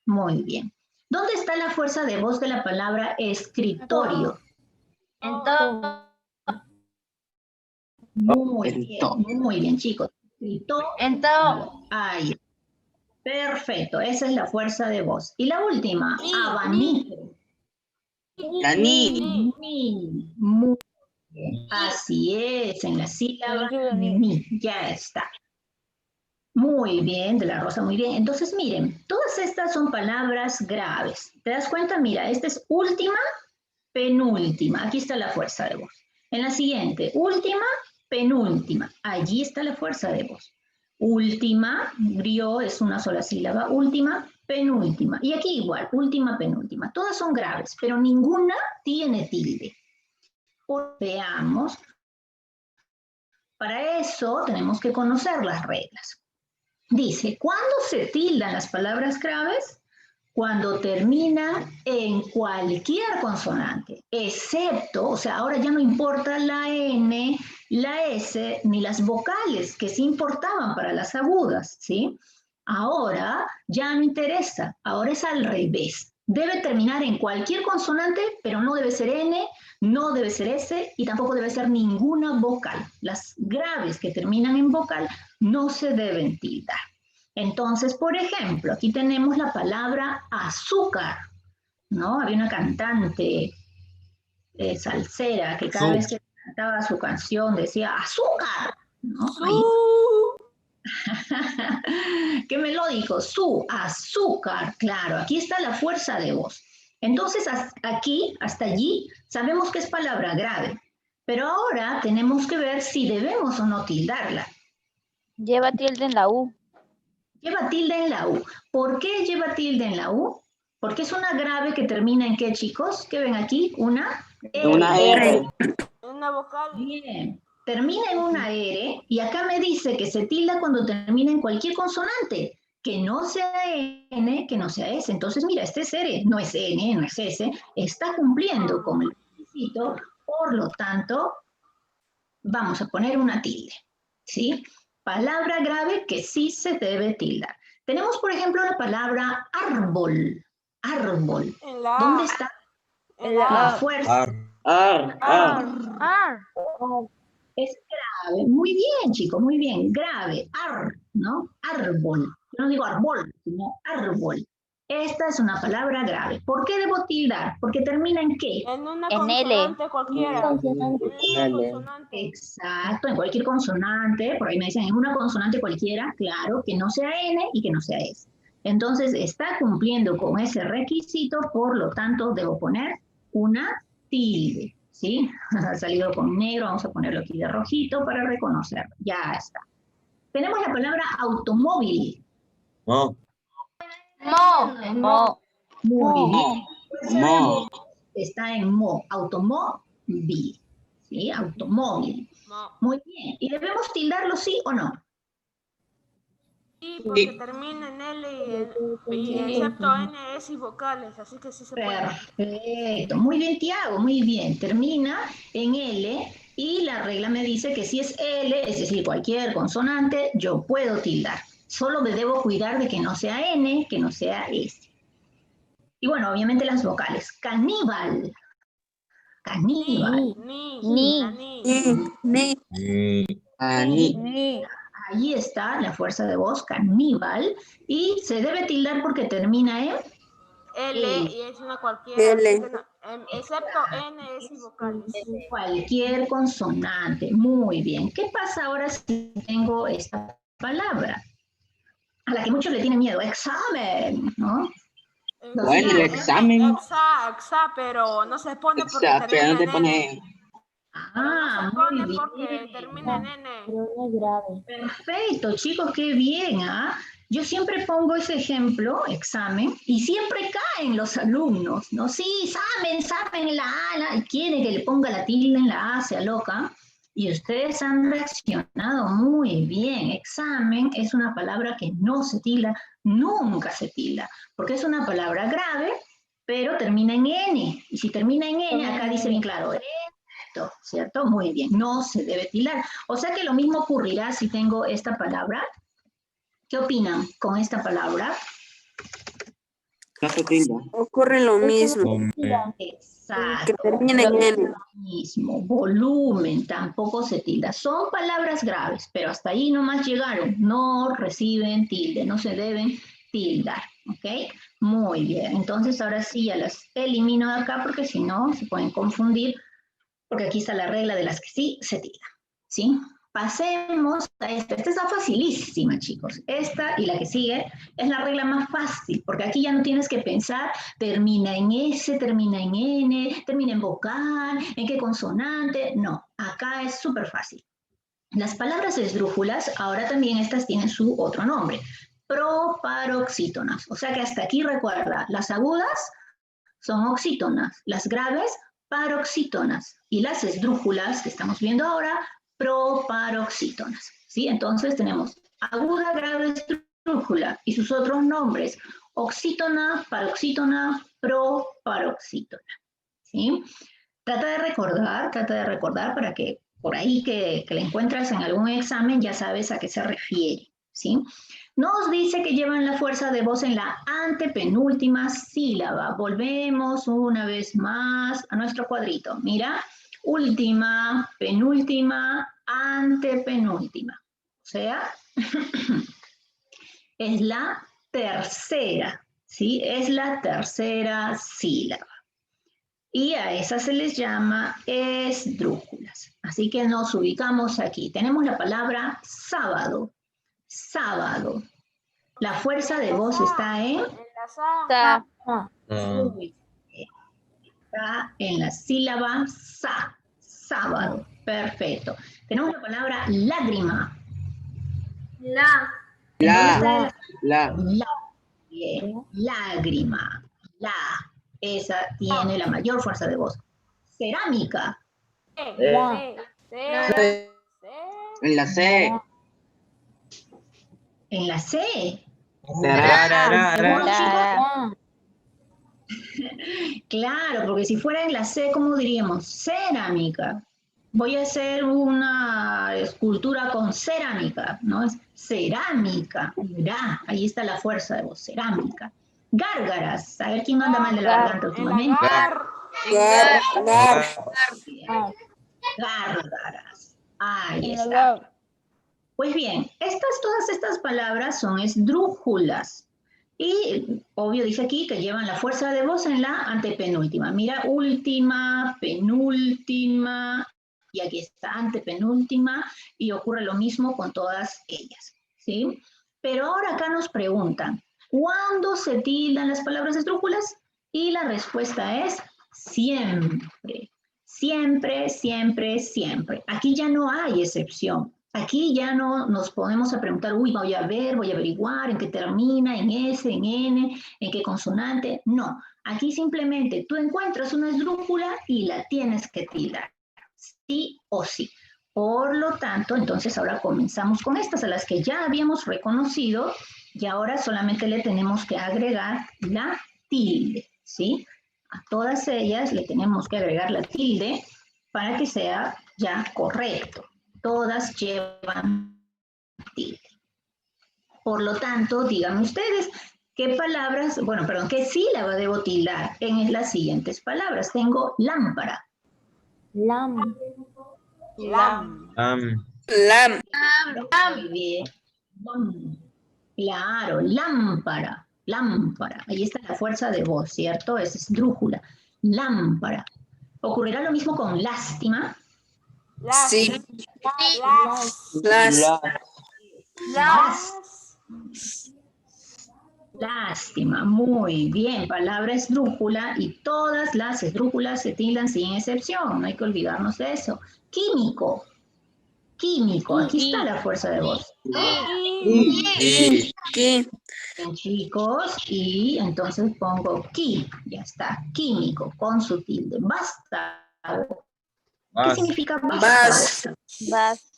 Speaker 1: Muy bien. ¿Dónde está la fuerza de voz de la palabra escritorio?
Speaker 3: En todo.
Speaker 1: Muy bien, chicos.
Speaker 3: En todo.
Speaker 1: Ahí. Perfecto, esa es la fuerza de voz. Y la última, abanico.
Speaker 8: La ni.
Speaker 1: Muy bien. Así es, en la sílaba ni. Ya está. Muy bien, de la Rosa, muy bien. Entonces, miren, todas estas son palabras graves. ¿Te das cuenta? Mira, esta es última, penúltima. Aquí está la fuerza de voz. En la siguiente, última, penúltima. Allí está la fuerza de voz. Última, grió es una sola sílaba. Última, penúltima. Y aquí igual, última, penúltima. Todas son graves, pero ninguna tiene tilde. Veamos. Para eso tenemos que conocer las reglas. Dice, ¿cuándo se tildan las palabras graves? Cuando terminan en cualquier consonante, excepto, o sea, ahora ya no importa la N, la S, ni las vocales, que sí importaban para las agudas, ¿sí? Ahora ya no interesa, ahora es al revés. Debe terminar en cualquier consonante, pero no debe ser N, no debe ser S y tampoco debe ser ninguna vocal. Las graves que terminan en vocal no se deben tildar. Entonces, por ejemplo, aquí tenemos la palabra azúcar, ¿no? Había una cantante salsera que cada vez que cantaba su canción decía azúcar, ¿no? Qué melódico, su azúcar, claro, aquí está la fuerza de voz. Entonces, aquí, hasta allí, sabemos que es palabra grave, pero ahora tenemos que ver si debemos o no tildarla.
Speaker 6: Lleva tilde en la U.
Speaker 1: Lleva tilde en la U. ¿Por qué lleva tilde en la U? Porque es una grave que termina en ¿qué, chicos? ¿Qué ven aquí? Una R.
Speaker 8: Una R.
Speaker 2: Una vocal.
Speaker 1: Bien. Termina en una R y acá me dice que se tilda cuando termina en cualquier consonante, que no sea N, que no sea S. Entonces, mira, este es R, no es N, no es S, está cumpliendo con el requisito, por lo tanto, vamos a poner una tilde, ¿sí? Palabra grave que sí se debe tildar. Tenemos, por ejemplo, la palabra árbol. Árbol. ¿Dónde está la fuerza? Es grave. Muy bien, chicos, muy bien. Grave. ¿no? Árbol. Yo no digo árbol, sino árbol. Esta es una palabra grave. ¿Por qué debo tildar? Porque termina en ¿qué?
Speaker 2: En una consonante cualquiera.
Speaker 1: Exacto, en cualquier consonante. Por ahí me dicen en una consonante cualquiera, claro, que no sea N y que no sea S. Entonces, está cumpliendo con ese requisito, por lo tanto, debo poner una tilde, ¿sí? Ha salido con negro, vamos a ponerlo aquí de rojito para reconocerlo. Ya está. Tenemos la palabra automóvil.
Speaker 7: Mo.
Speaker 1: Muy bien. Está en mo, automóvil, ¿sí? Automóvil. Muy bien. ¿Y debemos tildarlo sí o no?
Speaker 2: Sí, porque termina en L y excepto N, S y vocales, así que sí se puede.
Speaker 1: Perfecto. Muy bien, Tiago, muy bien. Termina en L y la regla me dice que si es L, es decir, cualquier consonante, yo puedo tildar. Solo me debo cuidar de que no sea N, que no sea S. Y bueno, obviamente las vocales. Caníbal. Caníbal.
Speaker 6: Ni.
Speaker 1: Ahí está la fuerza de voz, caníbal. Y se debe tildar porque termina en
Speaker 2: L y es una cualquiera,
Speaker 4: L.
Speaker 2: así que no, excepto N, S y vocales.
Speaker 1: cualquier consonante. Muy bien. ¿Qué pasa ahora si tengo esta palabra? A la que muchos le tienen miedo. Examen, ¿no?
Speaker 8: Bueno, el examen.
Speaker 2: Pero no se pone porque termina en N.
Speaker 1: Ah, muy bien.
Speaker 2: Porque termina en N.
Speaker 1: Perfecto, chicos, qué bien, ¿ah? Yo siempre pongo ese ejemplo, examen, y siempre caen los alumnos, ¿no? Sí, saben la A, y quiere que le ponga la tilde en la A, se aloca, y ustedes han reaccionado muy bien. Examen es una palabra que no se tilda, nunca se tilda, porque es una palabra grave, pero termina en N, y si termina en N, acá dice bien claro, ¿cierto? Muy bien, no se debe tildar. O sea que lo mismo ocurrirá si tengo esta palabra. ¿Qué opinan con esta palabra?
Speaker 8: No se tilda.
Speaker 4: Ocurre lo mismo.
Speaker 1: Exacto.
Speaker 4: Que termine en N.
Speaker 1: Lo mismo. Volumen, tampoco se tilda. Son palabras graves, pero hasta ahí nomás llegaron. No reciben tilde, no se deben tildar. ¿Ok? Muy bien. Entonces ahora sí ya las elimino de acá porque si no se pueden confundir. Porque aquí está la regla de las que sí se tilda, ¿sí? Pasemos a esta. Esta está facilísima, chicos. Esta y la que sigue es la regla más fácil, porque aquí ya no tienes que pensar, termina en S, termina en N, termina en vocal, en qué consonante. No, acá es súper fácil. Las palabras esdrújulas, ahora también estas tienen su otro nombre, proparoxítonas. O sea que hasta aquí recuerda, las agudas son oxítonas, las graves paroxítonas y las esdrújulas que estamos viendo ahora, proparoxítonas, ¿sí? Entonces tenemos aguda, grave, esdrújula y sus otros nombres, oxítona, paroxítona, proparoxítona, ¿sí? Trata de recordar para que por ahí que la encuentras en algún examen ya sabes a qué se refiere, ¿sí? Nos dice que llevan la fuerza de voz en la antepenúltima sílaba. Volvemos una vez más a nuestro cuadrito. Mira, última, penúltima, antepenúltima. O sea, es la tercera, ¿sí? Es la tercera sílaba. Y a esas se les llama esdrújulas. Así que nos ubicamos aquí. Tenemos la palabra sábado. Sábado. La fuerza de voz está en...
Speaker 6: Sa.
Speaker 1: Está en la sílaba sa. Sábado. Perfecto. Tenemos la palabra lágrima.
Speaker 8: La.
Speaker 1: Bien. Lágrima. La. Esa tiene la mayor fuerza de voz. Cerámica.
Speaker 8: En la C.
Speaker 1: En la C. Claro, porque si fuera en la C, ¿cómo diríamos? Cerámica. Voy a hacer una escultura con cerámica, ¿no? Es cerámica. Ahí está la fuerza de voz, cerámica. Gárgaras. A ver quién anda mal de la garganta últimamente. Gárgaras. Ahí está. Pues bien, todas estas palabras son esdrújulas. Y obvio dice aquí que llevan la fuerza de voz en la antepenúltima. Mira, última, penúltima, y aquí está antepenúltima, y ocurre lo mismo con todas ellas, ¿sí? Pero ahora acá nos preguntan, ¿cuándo se tildan las palabras esdrújulas? Y la respuesta es siempre. Siempre, siempre, siempre. Aquí ya no hay excepción. Aquí ya no nos ponemos a preguntar, uy, voy a ver, voy a averiguar en qué termina, en S, en N, en qué consonante. No, aquí simplemente tú encuentras una esdrújula y la tienes que tildar. sí o sí. Por lo tanto, entonces ahora comenzamos con estas, a las que ya habíamos reconocido, y ahora solamente le tenemos que agregar la tilde, ¿sí? A todas ellas le tenemos que agregar la tilde para que sea ya correcto. Todas llevan tilde. Por lo tanto, díganme ustedes, ¿qué palabras, bueno, perdón, qué sílaba debo tildar en las siguientes palabras? Tengo lámpara.
Speaker 6: Lam.
Speaker 2: Lam.
Speaker 4: Lam.
Speaker 1: Muy bien. Claro, lámpara, lámpara. Ahí está la fuerza de voz, ¿cierto? Es esdrújula. Lámpara. ¿Ocurrirá lo mismo con lástima?
Speaker 4: Sí.
Speaker 2: Las.
Speaker 1: Lástima, muy bien, palabra esdrújula y todas las esdrújulas se tildan sin excepción, no hay que olvidarnos de eso. Químico, químico, aquí está la fuerza de voz.
Speaker 4: ¿Qué?
Speaker 1: Bien, chicos, y entonces pongo qui, ya está, químico, con su tilde. Vástago. ¿Qué significa vástago? Vas,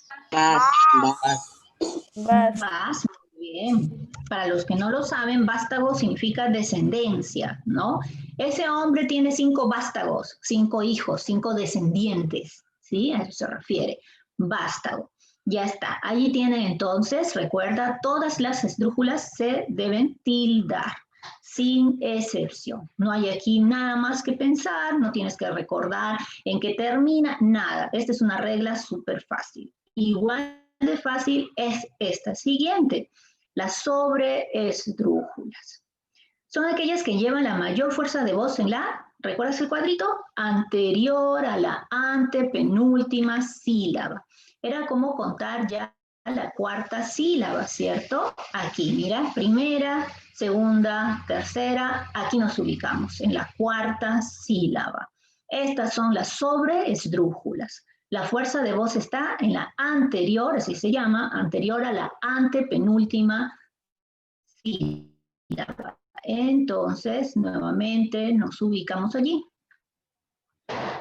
Speaker 1: muy bien. Para los que no lo saben, vástago significa descendencia, ¿no? Ese hombre tiene 5 vástagos, 5 hijos, 5 descendientes, ¿sí? A eso se refiere, vástago. Ya está, allí tienen entonces, recuerda, todas las esdrújulas se deben tildar, sin excepción. No hay aquí nada más que pensar, no tienes que recordar en qué termina, nada. Esta es una regla súper fácil. Igual de fácil es esta siguiente, las sobreesdrújulas. Son aquellas que llevan la mayor fuerza de voz en la, ¿recuerdas el cuadrito? Anterior a la antepenúltima sílaba. Era como contar ya la 4ª sílaba, ¿cierto? Aquí, mira, primera, segunda, tercera, aquí nos ubicamos en la 4ª sílaba. Estas son las sobreesdrújulas. La fuerza de voz está en la anterior, así se llama, anterior a la antepenúltima sílaba. Entonces, nuevamente nos ubicamos allí.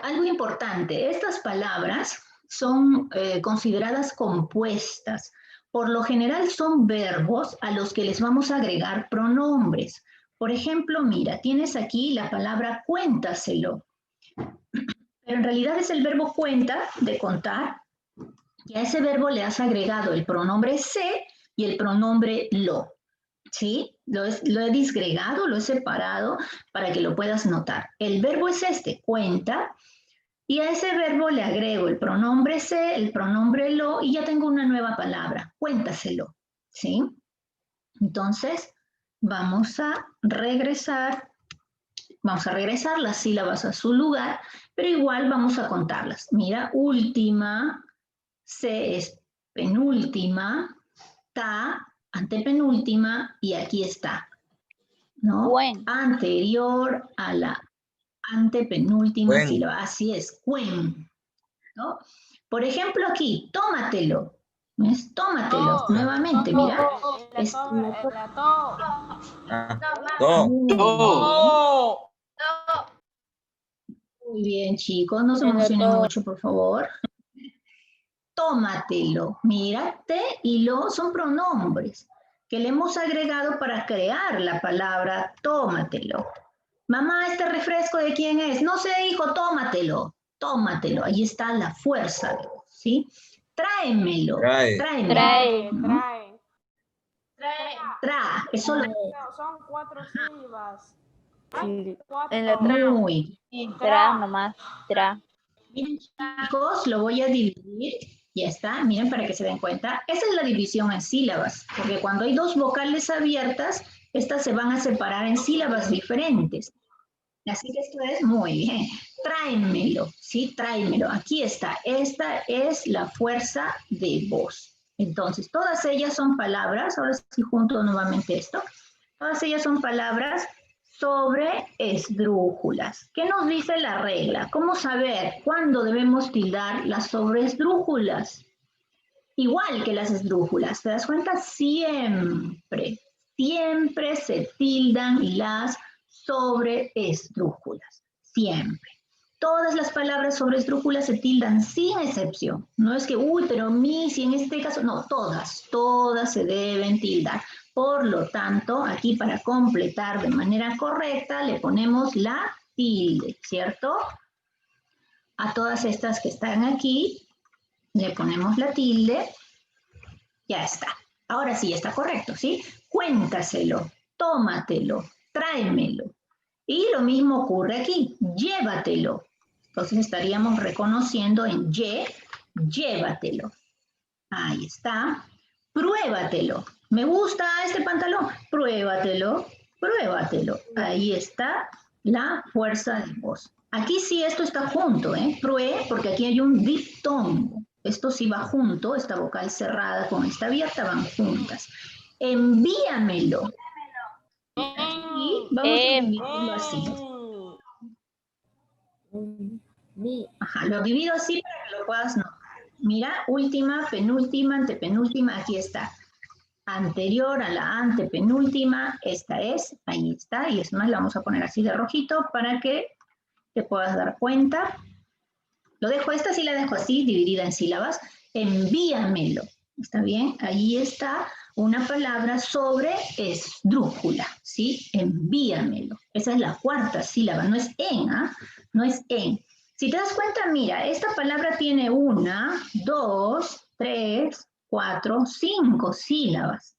Speaker 1: Algo importante, estas palabras son consideradas compuestas. Por lo general son verbos a los que les vamos a agregar pronombres. Por ejemplo, mira, tienes aquí la palabra cuéntaselo. Pero en realidad es el verbo cuenta, de contar, y a ese verbo le has agregado el pronombre se y el pronombre lo. ¿Sí? Lo he disgregado, lo he separado para que lo puedas notar. El verbo es este, cuenta, y a ese verbo le agrego el pronombre se, el pronombre lo, y ya tengo una nueva palabra, cuéntaselo. ¿Sí? Entonces, vamos a regresar las sílabas a su lugar, pero igual vamos a contarlas. Mira, última, se es penúltima, ta, antepenúltima, y aquí está, ¿no?
Speaker 6: Cuen.
Speaker 1: Anterior a la antepenúltima
Speaker 7: Cuen.
Speaker 1: sílaba, así es, cuen, ¿no? Por ejemplo aquí, tómatelo, ¿ves? Tómatelo, nuevamente, mira. Muy bien, chicos, no se emocionen mucho, por favor. Tómatelo, mírate y lo son pronombres que le hemos agregado para crear la palabra tómatelo. Mamá, ¿este refresco de quién es? No sé, hijo, tómatelo, tómatelo. Ahí está la fuerza, ¿sí? Tráemelo, tráemelo. Tra, eso lo...
Speaker 2: Son 4 sílabas.
Speaker 6: Sí.
Speaker 2: En la
Speaker 1: Muy.
Speaker 6: Tra nomás. Tra.
Speaker 1: Miren, chicos, lo voy a dividir. Ya está, miren para que se den cuenta. Esa es la división en sílabas, porque cuando hay 2 vocales abiertas, estas se van a separar en sílabas diferentes. Así que esto es muy bien. Tráemelo, ¿sí? Tráemelo. Aquí está. Esta es la fuerza de voz. Entonces, todas ellas son palabras, ahora sí junto nuevamente esto, todas ellas son palabras sobre esdrújulas. ¿Qué nos dice la regla? ¿Cómo saber cuándo debemos tildar las sobreesdrújulas? Igual que las esdrújulas, ¿te das cuenta? Siempre, siempre se tildan las sobreesdrújulas, siempre. Todas las palabras sobre esdrújula se tildan sin excepción. No es que, uy, pero si en este caso, no, todas se deben tildar. Por lo tanto, aquí para completar de manera correcta le ponemos la tilde, ¿cierto? A todas estas que están aquí le ponemos la tilde. Ya está. Ahora sí está correcto, ¿sí? Cuéntaselo, tómatelo, tráemelo. Y lo mismo ocurre aquí, llévatelo. Entonces estaríamos reconociendo en llévatelo. Ahí está. Pruébatelo. ¿Me gusta este pantalón? Pruébatelo, pruébatelo. Ahí está la fuerza de voz. Aquí sí esto está junto, ¿eh? Porque aquí hay un diptongo. Esto sí va junto, esta vocal cerrada con esta abierta van juntas. Envíamelo. Y vamos a dividirlo así. Ajá, lo divido así para que lo puedas notar. Mira, última, penúltima, antepenúltima, aquí está. Anterior a la antepenúltima, esta es, ahí está, y es más, la vamos a poner así de rojito para que te puedas dar cuenta. Lo dejo, esta sí la dejo así, dividida en sílabas. Envíamelo, ¿está bien? Ahí está una palabra sobre esdrújula, ¿sí? Envíamelo. Esa es la cuarta sílaba, no es en, ¿ah? No es en. Si te das cuenta, mira, esta palabra tiene 1, 2, 3, 4, 5 sílabas.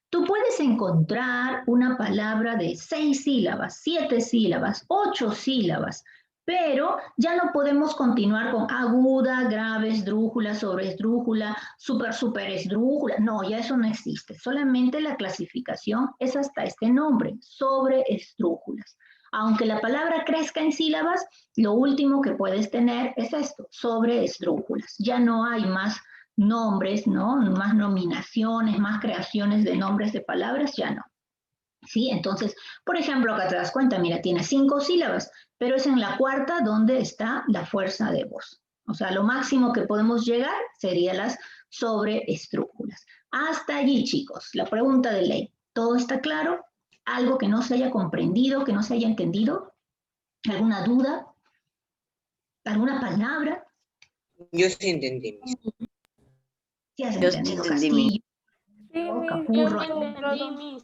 Speaker 1: Tú puedes encontrar una palabra de 6 sílabas, 7 sílabas, 8 sílabas, pero ya no podemos continuar con aguda, grave, esdrújula, sobreesdrújula, super esdrújula. No, ya eso no existe. Solamente la clasificación es hasta este nombre, sobreesdrújulas. Aunque la palabra crezca en sílabas, lo último que puedes tener es esto, sobreesdrújulas. Ya no hay más nombres, ¿no? Más nominaciones, más creaciones de nombres de palabras, ya no. ¿Sí? Entonces, por ejemplo, acá te das cuenta, mira, tiene 5 sílabas, pero es en la cuarta donde está la fuerza de voz. O sea, lo máximo que podemos llegar serían las sobreesdrújulas. Hasta allí, chicos, la pregunta de ley. ¿Todo está claro? ¿Algo que no se haya comprendido, que no se haya entendido? ¿Alguna duda? ¿Alguna palabra?
Speaker 8: Yo sí entendí.
Speaker 1: ¿Sí has
Speaker 3: Yo sí
Speaker 1: entendido,
Speaker 3: entendí,
Speaker 1: Castillo? Capurro,
Speaker 2: entendí.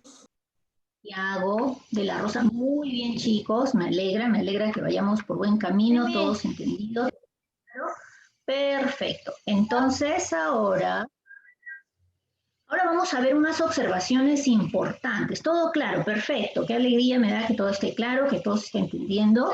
Speaker 1: Tiago, de la Rosa. Muy bien, chicos. Me alegra que vayamos por buen camino, todos entendidos. Perfecto. Entonces, ahora vamos a ver unas observaciones importantes. Todo claro, perfecto. Qué alegría me da que todo esté claro, que todos estén entendiendo.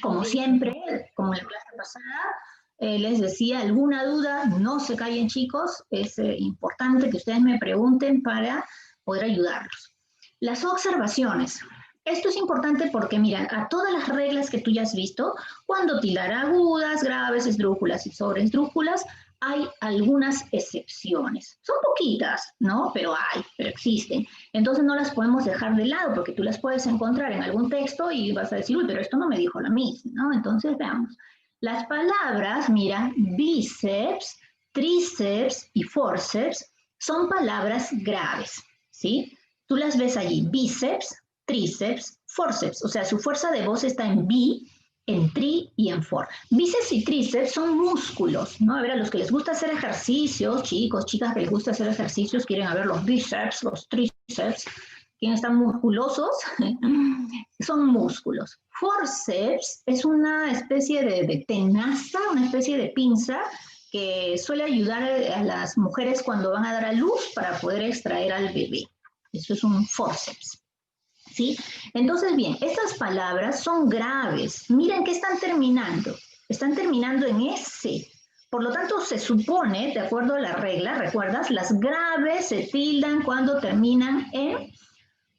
Speaker 1: Como siempre, como en la clase pasada, les decía, alguna duda, no se callen, chicos. Es importante que ustedes me pregunten para poder ayudarlos. Las observaciones. Esto es importante porque, mira, a todas las reglas que tú ya has visto, cuando tildar agudas, graves, esdrújulas y sobreesdrújulas, hay algunas excepciones. Son poquitas, ¿no? Pero existen. Entonces no las podemos dejar de lado porque tú las puedes encontrar en algún texto y vas a decir, uy, pero esto no me dijo la misma, ¿no? Entonces veamos. Las palabras, mira, bíceps, tríceps y forceps son palabras graves, ¿sí? Tú las ves allí, bíceps, tríceps, forceps, o sea, su fuerza de voz está en bi, en tri y en for. Bíceps y tríceps son músculos, ¿no? A ver, a los que les gusta hacer ejercicios, chicos, chicas que les gusta hacer ejercicios, quieren ver los bíceps, los tríceps, quienes están musculosos, son músculos. Forceps es una especie de tenaza, una especie de pinza que suele ayudar a las mujeres cuando van a dar a luz para poder extraer al bebé. Eso es un forceps, ¿sí? Entonces, bien, estas palabras son graves. Miren que están terminando. Están terminando en S. Por lo tanto, se supone, de acuerdo a la regla, ¿recuerdas? Las graves se tildan cuando terminan en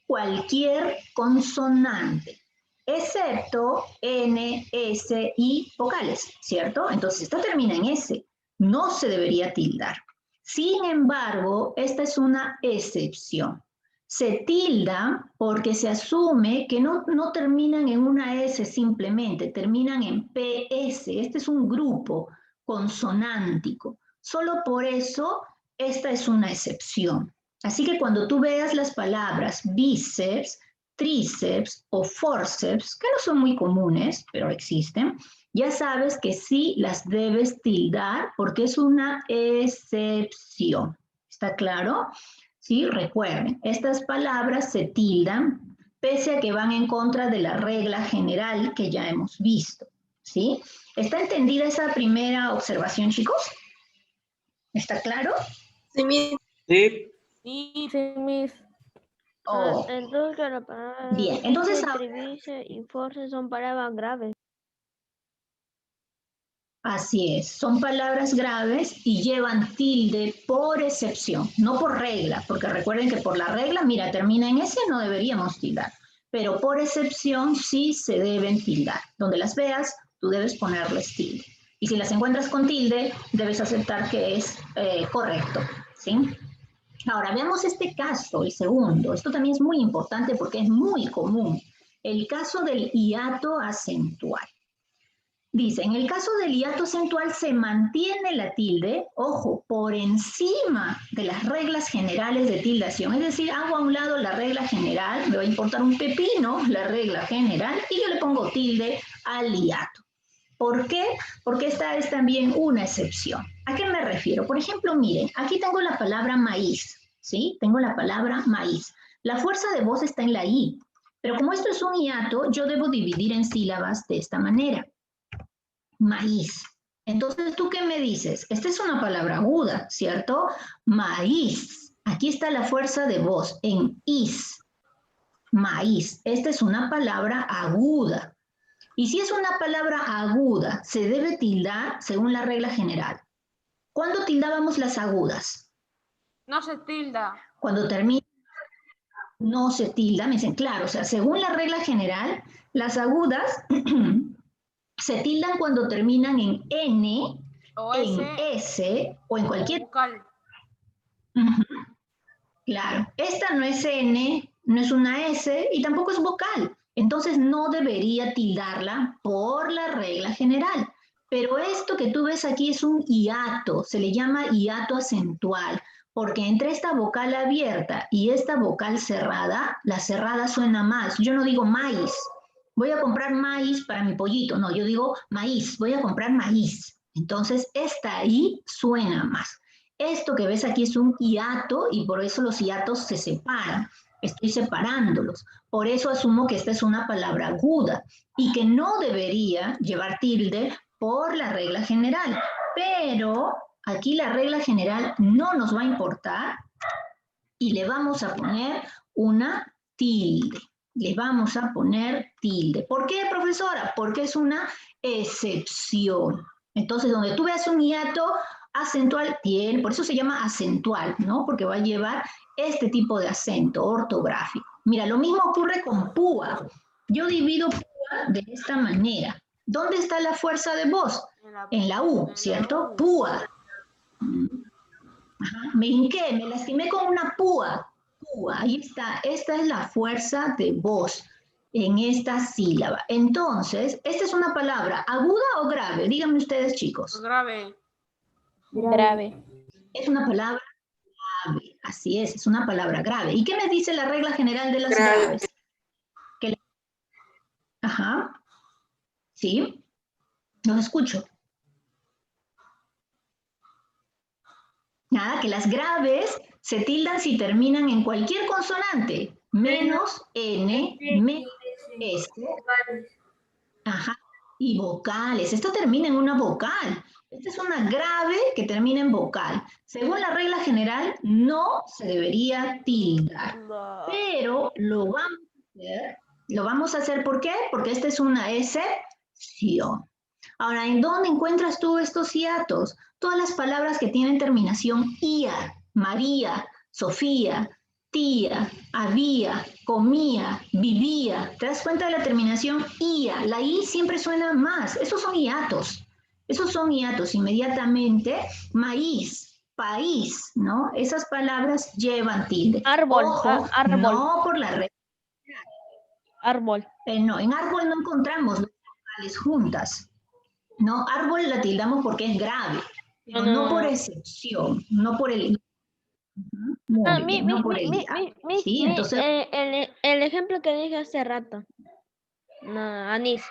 Speaker 1: cualquier consonante, excepto N, S y vocales, ¿cierto? Entonces, esta termina en S. No se debería tildar. Sin embargo, esta es una excepción. Se tilda porque se asume que no terminan en una S simplemente, terminan en PS. Este es un grupo consonántico. Solo por eso esta es una excepción. Así que cuando tú veas las palabras bíceps, tríceps o forceps, que no son muy comunes, pero existen, ya sabes que sí las debes tildar porque es una excepción. ¿Está claro? Sí, recuerden, estas palabras se tildan pese a que van en contra de la regla general que ya hemos visto. ¿Sí? ¿Está entendida esa primera observación, chicos? ¿Está claro?
Speaker 8: Sí, Miss.
Speaker 4: Sí.
Speaker 2: Sí,
Speaker 9: Sí, Miss.
Speaker 1: Oh,
Speaker 9: Entonces la palabra
Speaker 1: bien, entonces
Speaker 9: trivice y force son palabras graves.
Speaker 1: así es, son palabras graves y llevan tilde por excepción, no por regla, porque recuerden que por la regla, mira, termina en S, no deberíamos tildar, pero por excepción sí se deben tildar. Donde las veas, tú debes ponerles tilde. Y si las encuentras con tilde, debes aceptar que es correcto, ¿sí? Ahora, veamos este caso, el segundo. Esto también es muy importante porque es muy común. El caso del hiato acentual. Dice, en el caso del hiato acentual se mantiene la tilde, ojo, por encima de las reglas generales de tildación. Es decir, hago a un lado la regla general, me va a importar un pepino la regla general y yo le pongo tilde al hiato. ¿Por qué? Porque esta es también una excepción. ¿A qué me refiero? Por ejemplo, miren, aquí tengo la palabra maíz, ¿sí? Tengo la palabra maíz. La fuerza de voz está en la I, pero como esto es un hiato, yo debo dividir en sílabas de esta manera. Maíz. Entonces, ¿tú qué me dices? Esta es una palabra aguda, ¿cierto? Maíz. Aquí está la fuerza de voz en is. Maíz. Esta es una palabra aguda. Y si es una palabra aguda, se debe tildar según la regla general. ¿Cuándo tildábamos las agudas?
Speaker 2: no se tilda.
Speaker 1: Cuando termina, no se tilda. Me dicen, claro, o sea, según la regla general, las agudas se tildan cuando terminan en N,
Speaker 2: O
Speaker 1: en
Speaker 2: S,
Speaker 1: S o en cualquier...
Speaker 2: vocal.
Speaker 1: Claro, esta no es N, no es una S y tampoco es vocal. Entonces no debería tildarla por la regla general. Pero esto que tú ves aquí es un hiato, se le llama hiato acentual, porque entre esta vocal abierta y esta vocal cerrada, la cerrada suena más. Yo no digo maíz, voy a comprar maíz para mi pollito. No, yo digo maíz, voy a comprar maíz. Entonces esta I suena más. Esto que ves aquí es un hiato y por eso los hiatos se separan. Estoy separándolos. Por eso asumo que esta es una palabra aguda y que no debería llevar tilde por la regla general. Pero aquí la regla general no nos va a importar y le vamos a poner una tilde. Le vamos a poner tilde. ¿Por qué, profesora? Porque es una excepción. Entonces, donde tú veas un hiato acentual, tiene, por eso se llama acentual, ¿no? Porque va a llevar este tipo de acento ortográfico. Mira, lo mismo ocurre con púa. Yo divido púa de esta manera. ¿Dónde está la fuerza de voz? En la U, ¿cierto? Púa. Ajá. Me hinqué, me lastimé con una púa. Púa, ahí está. Esta es la fuerza de voz en esta sílaba. Entonces, ¿esta es una palabra aguda o grave? Díganme ustedes, chicos.
Speaker 2: Grave.
Speaker 6: Grave.
Speaker 1: Es una palabra grave, así es una palabra grave. ¿Y qué me dice la regla general de las
Speaker 4: Grave.
Speaker 1: graves? Ajá, sí, los escucho. Nada, que las graves se tildan si terminan en cualquier consonante, menos N, menos S, ajá, y vocales. Esto termina en una vocal. Esta es una grave que termina en vocal. Según la regla general, no se debería tildar. Pero lo vamos a hacer. ¿Lo vamos a hacer por qué? Porque esta es una excepción. Ahora, ¿en dónde encuentras tú estos hiatos? Todas las palabras que tienen terminación ia, María, Sofía, tía, había, comía, vivía. ¿Te das cuenta de la terminación ia? La i siempre suena más. Esos son hiatos. Esos son hiatos. Inmediatamente, maíz, país, ¿no? Esas palabras llevan tilde.
Speaker 9: Árbol,
Speaker 1: Ojo,
Speaker 9: árbol.
Speaker 1: no por la regla.
Speaker 9: Árbol.
Speaker 1: No, en árbol no encontramos las vocales juntas. No, árbol la tildamos porque es grave, pero no por excepción, no por el... Muy bien, no por el hiato. Sí, entonces...
Speaker 9: el ejemplo que dije hace rato. No, anís.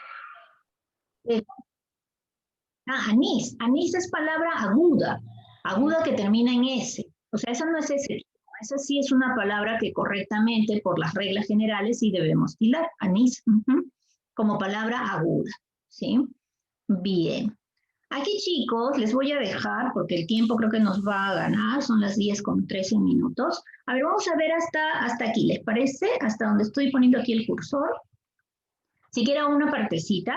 Speaker 1: Anís. Anís es palabra aguda. Aguda que termina en S. O sea, esa no es ese. Esa sí es una palabra que correctamente, por las reglas generales, sí debemos tildar. Anís. Como palabra aguda. ¿Sí? Bien. Aquí, chicos, les voy a dejar, porque el tiempo creo que nos va a ganar, son las 10:13 minutos. A ver, vamos a ver hasta aquí, ¿les parece? Hasta donde estoy poniendo aquí el cursor. Siquiera una partecita.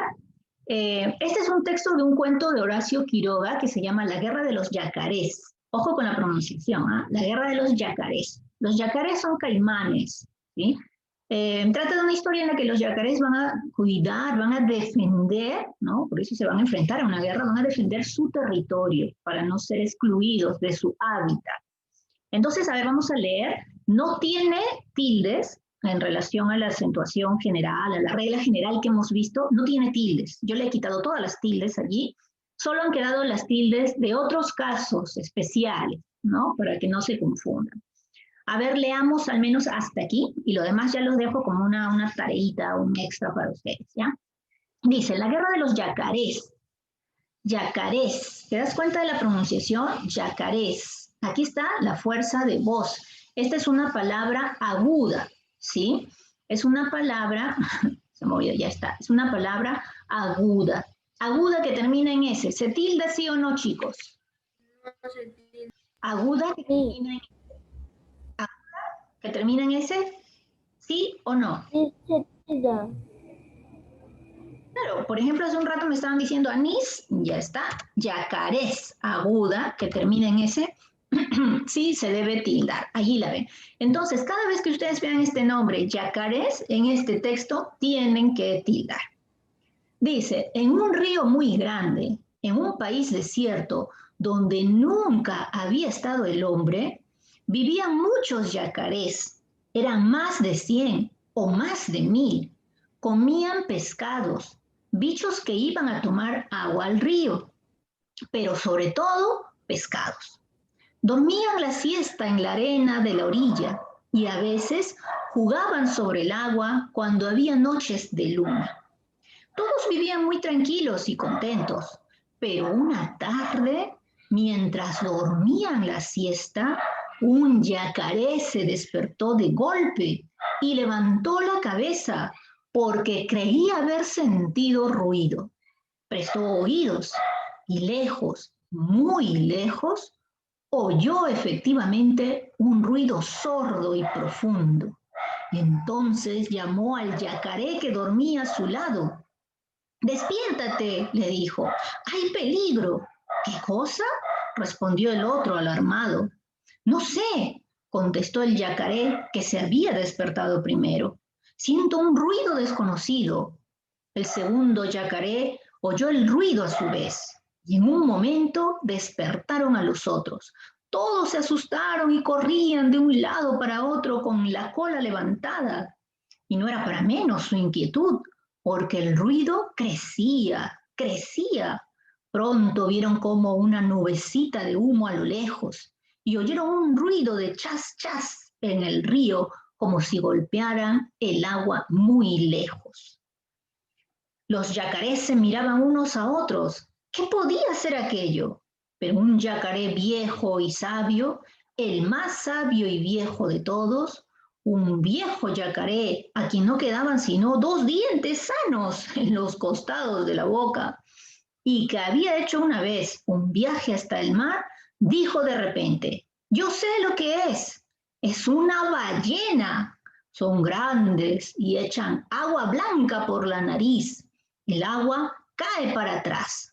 Speaker 1: Este es un texto de un cuento de Horacio Quiroga que se llama La Guerra de los Yacarés. Ojo con la pronunciación, ¿eh? La Guerra de los Yacarés. Los yacarés son caimanes, ¿sí? Trata de una historia en la que los yacarés van a cuidar, van a defender, ¿no? Por eso se van a enfrentar a una guerra, van a defender su territorio para no ser excluidos de su hábitat. Entonces, a ver, vamos a leer. No tiene tildes en relación a la acentuación general, a la regla general que hemos visto, no tiene tildes. Yo le he quitado todas las tildes allí, solo han quedado las tildes de otros casos especiales, ¿no? Para que no se confundan. A ver, leamos al menos hasta aquí, y lo demás ya los dejo como una tareita, un extra para ustedes, ¿ya? Dice, la guerra de los yacarés. Yacarés. ¿Te das cuenta de la pronunciación? Yacarés. Aquí está la fuerza de voz. Esta es una palabra aguda, ¿sí? Es una palabra, se movió, ya está. Es una palabra aguda. Aguda que termina en S. ¿Se tilda sí o no, chicos?
Speaker 9: No se tilda.
Speaker 1: Aguda que termina en ¿que termina en S? ¿Sí o no?
Speaker 9: Sí, se tilda.
Speaker 1: Claro, por ejemplo, hace un rato me estaban diciendo anís, ya está. Yacarés, aguda, que termina en S, sí se debe tildar. Allí la ven. Entonces, cada vez que ustedes vean este nombre, yacarés, en este texto, tienen que tildar. Dice, en un río muy grande, en un país desierto, donde nunca había estado el hombre, vivían muchos yacarés, eran más de 100 o más de 1000. Comían pescados, bichos que iban a tomar agua al río, pero sobre todo pescados. Dormían la siesta en la arena de la orilla y a veces jugaban sobre el agua cuando había noches de luna. Todos vivían muy tranquilos y contentos, pero una tarde, mientras dormían la siesta, un yacaré se despertó de golpe y levantó la cabeza porque creía haber sentido ruido. Prestó oídos y lejos, muy lejos, oyó efectivamente un ruido sordo y profundo. Entonces llamó al yacaré que dormía a su lado. «Despiértate», le dijo, «hay peligro». «¿Qué cosa?», respondió el otro alarmado. «No sé», contestó el yacaré que se había despertado primero. «Siento un ruido desconocido». El segundo yacaré oyó el ruido a su vez y en un momento despertaron a los otros. Todos se asustaron y corrían de un lado para otro con la cola levantada. Y no era para menos su inquietud, porque el ruido crecía, crecía. Pronto vieron como una nubecita de humo a lo lejos y oyeron un ruido de chas, chas en el río, como si golpearan el agua muy lejos. Los yacarés se miraban unos a otros. ¿Qué podía ser aquello? Pero un yacaré viejo y sabio, el más sabio y viejo de todos, un viejo yacaré a quien no quedaban sino 2 dientes sanos en los costados de la boca y que había hecho una vez un viaje hasta el mar, dijo de repente, «Yo sé lo que es una ballena. Son grandes y echan agua blanca por la nariz. El agua cae para atrás».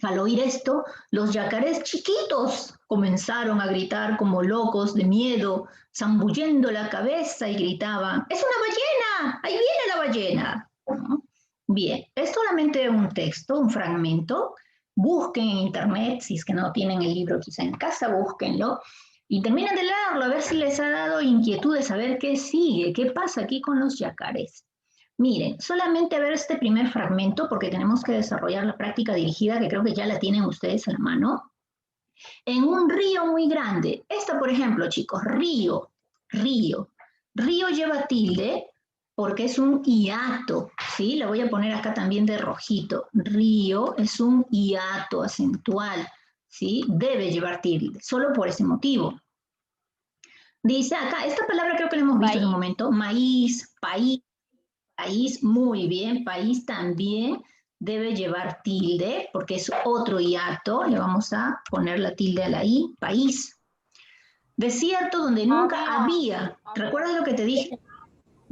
Speaker 1: Al oír esto, los yacarés chiquitos comenzaron a gritar como locos de miedo, zambullendo la cabeza y gritaban, «¡Es una ballena! ¡Ahí viene la ballena!». ¿No? Bien, es solamente un texto, un fragmento. Busquen en internet, si es que no tienen el libro quizá en casa, búsquenlo. Y terminen de leerlo, a ver si les ha dado inquietud de saber qué sigue, qué pasa aquí con los yacarés. Miren, solamente ver este primer fragmento porque tenemos que desarrollar la práctica dirigida que creo que ya la tienen ustedes a la mano. En un río muy grande. Esta, por ejemplo, chicos, río. Río lleva tilde porque es un hiato, ¿sí? La voy a poner acá también de rojito. Río es un hiato acentual, ¿sí? Debe llevar tilde, solo por ese motivo. Dice acá, esta palabra creo que la hemos visto en un momento, maíz, país, muy bien, país también debe llevar tilde, porque es otro hiato, le vamos a poner la tilde a la I, país. Desierto donde nunca había. ¿Recuerdas lo que te dije?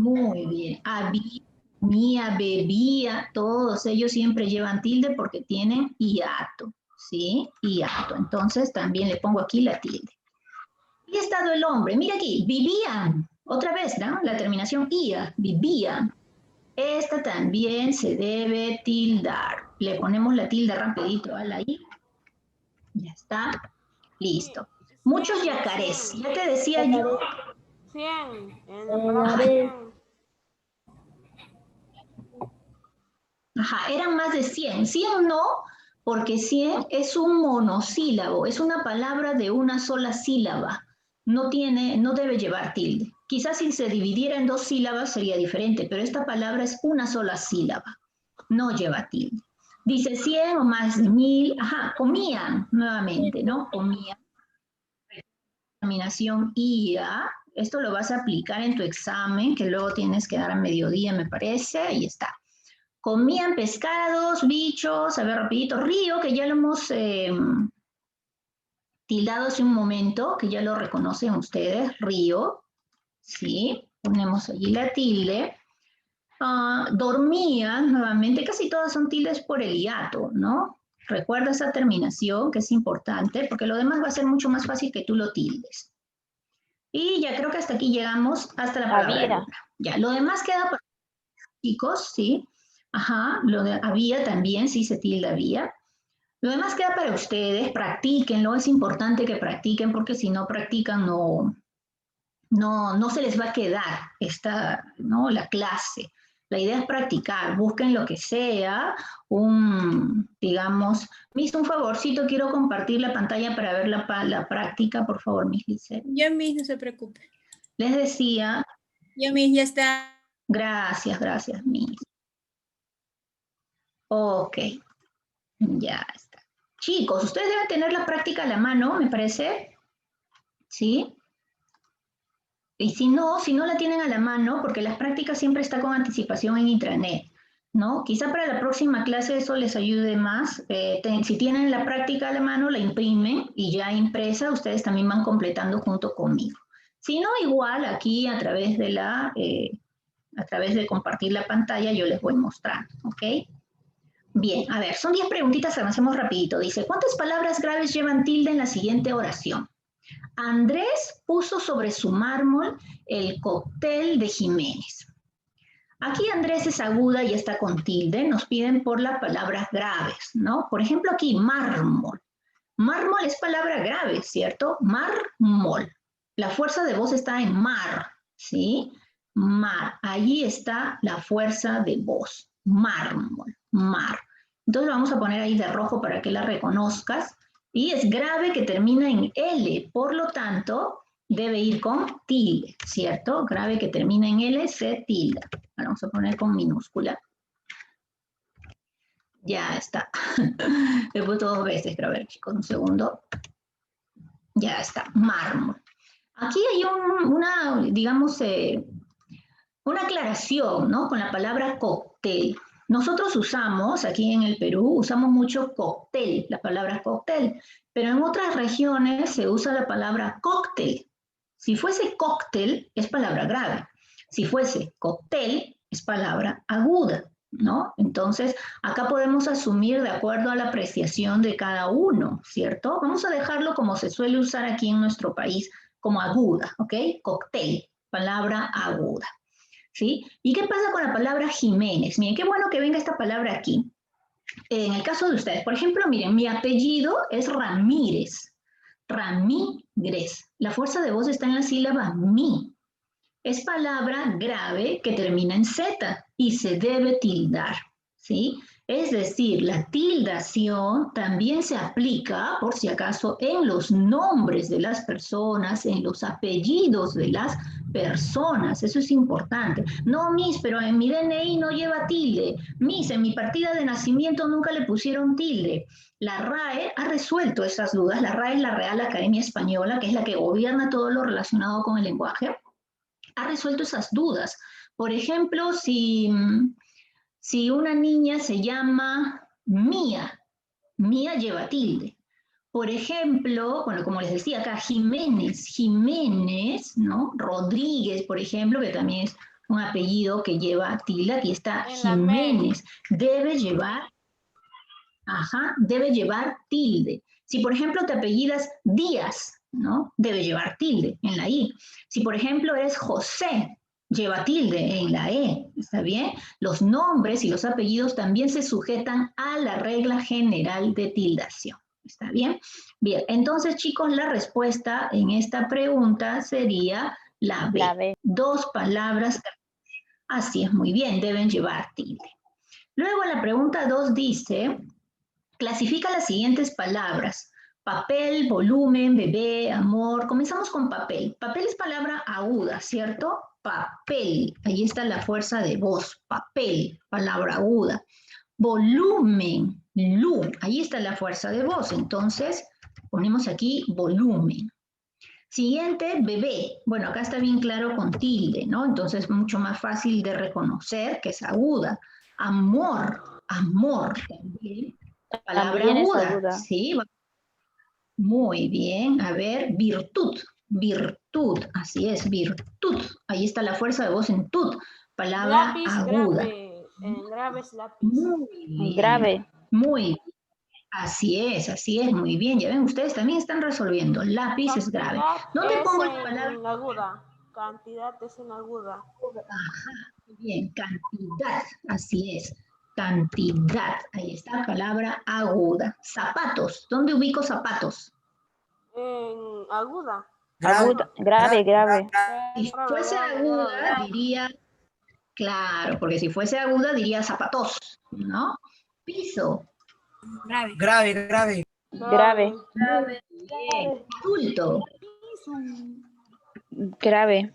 Speaker 1: Muy bien, había, comía, bebía, todos ellos siempre llevan tilde porque tienen hiato, ¿sí? Hiato, entonces también le pongo aquí la tilde. Y ha estado el hombre, mira aquí, vivían, otra vez, ¿no? La terminación ia, vivían. Esta también se debe tildar. Le ponemos la tilde rapidito a la I. Ya está, listo. Muchos yacarés, ya te decía yo.
Speaker 2: 100. En la palabra 100.
Speaker 1: Ajá, eran más de 100. 100 no, porque 100 es un monosílabo, es una palabra de una sola sílaba. No debe llevar tilde. Quizás si se dividiera en 2 sílabas sería diferente, pero esta palabra es una sola sílaba. No lleva tilde. Dice 100 o más de 1000. Ajá, comían nuevamente, ¿no? Comían. Terminación IA. Esto lo vas a aplicar en tu examen, que luego tienes que dar a mediodía, me parece. Ahí está. Comían pescados, bichos, a ver, rapidito, río, que ya lo hemos tildado hace un momento, que ya lo reconocen ustedes, río, ¿sí? Ponemos allí la tilde. Dormían, nuevamente, casi todas son tildes por el hiato, ¿no? Recuerda esa terminación, que es importante, porque lo demás va a ser mucho más fácil que tú lo tildes. Y ya creo que hasta aquí llegamos, hasta la palabra luna. Ya, lo demás queda para chicos, ¿sí? Ajá, lo de había también, sí se tilda había. Lo demás queda para ustedes, practíquenlo, es importante que practiquen porque si no practican no se les va a quedar ¿no? La clase. La idea es practicar, busquen lo que sea, digamos, Miss, un favorcito, quiero compartir la pantalla para ver la práctica, por favor, Miss Lizeth.
Speaker 5: Yo, Miss, no se preocupe.
Speaker 1: Les decía.
Speaker 5: Yo, Miss, ya está.
Speaker 1: Gracias, Miss. Ok, ya está. Chicos, ustedes deben tener la práctica a la mano, me parece. ¿Sí? Y si no la tienen a la mano, porque las prácticas siempre están con anticipación en intranet, ¿no? Quizá para la próxima clase eso les ayude más. Si tienen la práctica a la mano, la imprimen y ya impresa, ustedes también van completando junto conmigo. Si no, igual aquí a través de compartir la pantalla yo les voy mostrando, ¿ok? Bien, a ver, son 10 preguntitas, avancemos rapidito. Dice, ¿cuántas palabras graves llevan tilde en la siguiente oración? Andrés puso sobre su mármol el cóctel de Jiménez. Aquí Andrés es aguda y está con tilde. Nos piden por las palabras graves, ¿no? Por ejemplo, aquí mármol. Mármol es palabra grave, ¿cierto? Mármol. La fuerza de voz está en mar, ¿sí? Mar. Allí está la fuerza de voz. Mármol, mar. Entonces vamos a poner ahí de rojo para que la reconozcas. Y es grave que termina en L, por lo tanto, debe ir con tilde, ¿cierto? Grave que termina en L se tilda. Ahora vamos a poner con minúscula. Ya está. He puesto 2 veces, pero a ver, chicos, un segundo. Ya está, mármol. Aquí hay una aclaración, ¿no? Con la palabra cóctel. Nosotros usamos, aquí en el Perú, usamos mucho cóctel, la palabra cóctel, pero en otras regiones se usa la palabra cóctel. Si fuese cóctel, es palabra grave. Si fuese cóctel, es palabra aguda, ¿no? Entonces, acá podemos asumir de acuerdo a la apreciación de cada uno, ¿cierto? Vamos a dejarlo como se suele usar aquí en nuestro país, como aguda, ¿ok? Cóctel, palabra aguda. ¿Sí? ¿Y qué pasa con la palabra Jiménez? Miren, qué bueno que venga esta palabra aquí. En el caso de ustedes, por ejemplo, miren, mi apellido es Ramírez. Ramírez. La fuerza de voz está en la sílaba mi. Es palabra grave que termina en Z y se debe tildar, ¿sí? Es decir, la tildación también se aplica, por si acaso, en los nombres de las personas, en los apellidos de las personas, eso es importante. No, Miss, pero en mi DNI no lleva tilde. Miss, en mi partida de nacimiento nunca le pusieron tilde. La RAE ha resuelto esas dudas. La RAE es la Real Academia Española, que es la que gobierna todo lo relacionado con el lenguaje. Ha resuelto esas dudas. Por ejemplo, si una niña se llama Mía, Mía lleva tilde. Por ejemplo, bueno, como les decía acá, Jiménez, ¿no? Rodríguez, por ejemplo, que también es un apellido que lleva tilde, aquí está Jiménez, debe llevar tilde. Si, por ejemplo, te apellidas Díaz, ¿no? Debe llevar tilde en la I. Si, por ejemplo, es José, lleva tilde en la E, ¿está bien? Los nombres y los apellidos también se sujetan a la regla general de tildación. ¿Está bien? Bien, entonces, chicos, la respuesta en esta pregunta sería la B.
Speaker 6: La B.
Speaker 1: 2 palabras, así es, muy bien, deben llevar tilde. Luego la pregunta 2 dice, clasifica las siguientes palabras. Papel, volumen, bebé, amor. Comenzamos con papel. Papel es palabra aguda, ¿cierto? Papel, ahí está la fuerza de voz. Papel, palabra aguda. Volumen, lu, ahí está la fuerza de voz. Entonces, ponemos aquí volumen. Siguiente, bebé. Bueno, acá está bien claro con tilde, ¿no? Entonces, mucho más fácil de reconocer que es aguda. Amor, amor también. Palabra
Speaker 6: También es
Speaker 1: aguda.
Speaker 6: aguda.
Speaker 1: Sí, muy bien. A ver, virtud, virtud. Así es, virtud. Ahí está la fuerza de voz en tud. Palabra
Speaker 2: Lápiz
Speaker 1: aguda.
Speaker 2: grave. En grave es lápiz.
Speaker 1: Muy bien.
Speaker 6: Grave.
Speaker 1: Muy bien. Así es, muy bien. Ya ven, ustedes también están resolviendo. Lápiz es grave. ¿Dónde pongo la palabra?
Speaker 2: En aguda. Cantidad es en aguda.
Speaker 1: Ajá, muy bien, cantidad, así es. Cantidad, ahí está, palabra aguda. Zapatos, ¿dónde ubico zapatos?
Speaker 2: En aguda.
Speaker 6: Aguda. Grave, grave.
Speaker 1: Si fuese aguda, diría, claro, porque si fuese aguda, diría zapatos, ¿no? Piso.
Speaker 8: Grave, grave.
Speaker 6: Grave.
Speaker 1: Bien. Adulto.
Speaker 6: Grave.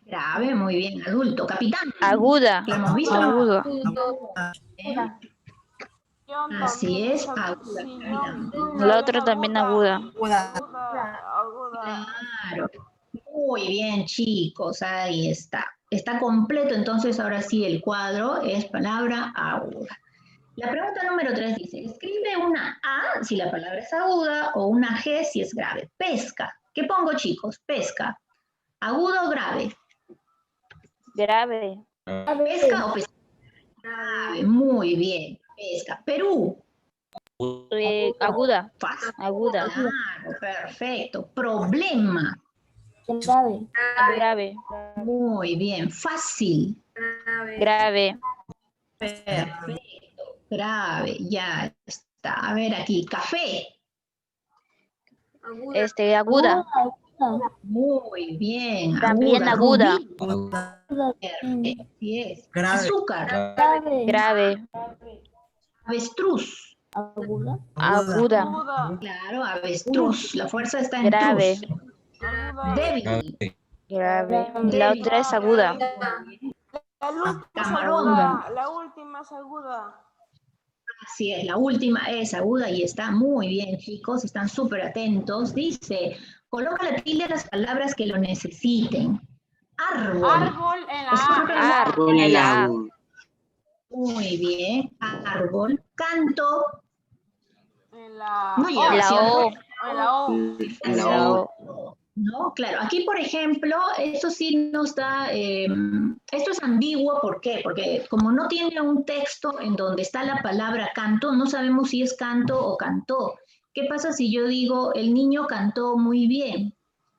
Speaker 1: Grave, muy bien. Adulto. Capitán.
Speaker 6: Aguda.
Speaker 1: ¿Lo hemos visto?
Speaker 6: Aguda.
Speaker 1: Bien. Así es, aguda.
Speaker 6: La otra también aguda.
Speaker 1: Claro. Muy bien, chicos, ahí está. Está completo, entonces ahora sí el cuadro es palabra aguda. La pregunta número 3 dice, escribe una A si la palabra es aguda o una G si es grave. Pesca. ¿Qué pongo, chicos? Pesca. ¿Aguda o grave?
Speaker 6: Grave.
Speaker 1: ¿Pesca o pesca? Grave, muy bien. Pesca. Perú.
Speaker 6: Aguda.
Speaker 1: Fácil.
Speaker 6: Aguda.
Speaker 1: Claro, perfecto. Problema.
Speaker 9: Grave.
Speaker 6: Grave.
Speaker 1: Muy bien. Fácil.
Speaker 6: Grave.
Speaker 1: Perfecto. Grave, ya está. A ver aquí. Café.
Speaker 6: Aguda.
Speaker 1: Muy bien.
Speaker 6: También aguda.
Speaker 1: Rubí. Perfecto, así es. Azúcar.
Speaker 6: Grave.
Speaker 1: Avestruz.
Speaker 6: Aguda.
Speaker 1: Claro, avestruz. La fuerza está en
Speaker 6: Grave.
Speaker 1: truz. Débil.
Speaker 6: Grave. La otra es aguda.
Speaker 2: La última es aguda.
Speaker 1: Así es, la última es aguda y está muy bien, chicos, están súper atentos. Dice, coloca la tilde a las palabras que lo necesiten. Árbol.
Speaker 2: Árbol en la
Speaker 6: Árbol en la A.
Speaker 1: Muy bien, árbol. Canto.
Speaker 2: En la
Speaker 1: No lleva,
Speaker 6: La O.
Speaker 2: En la O.
Speaker 1: En la O. No, claro. Aquí, por ejemplo, esto sí nos da, esto es ambiguo, ¿por qué? Porque como no tiene un texto en donde está la palabra canto, no sabemos si es canto o cantó. ¿Qué pasa si yo digo, el niño cantó muy bien?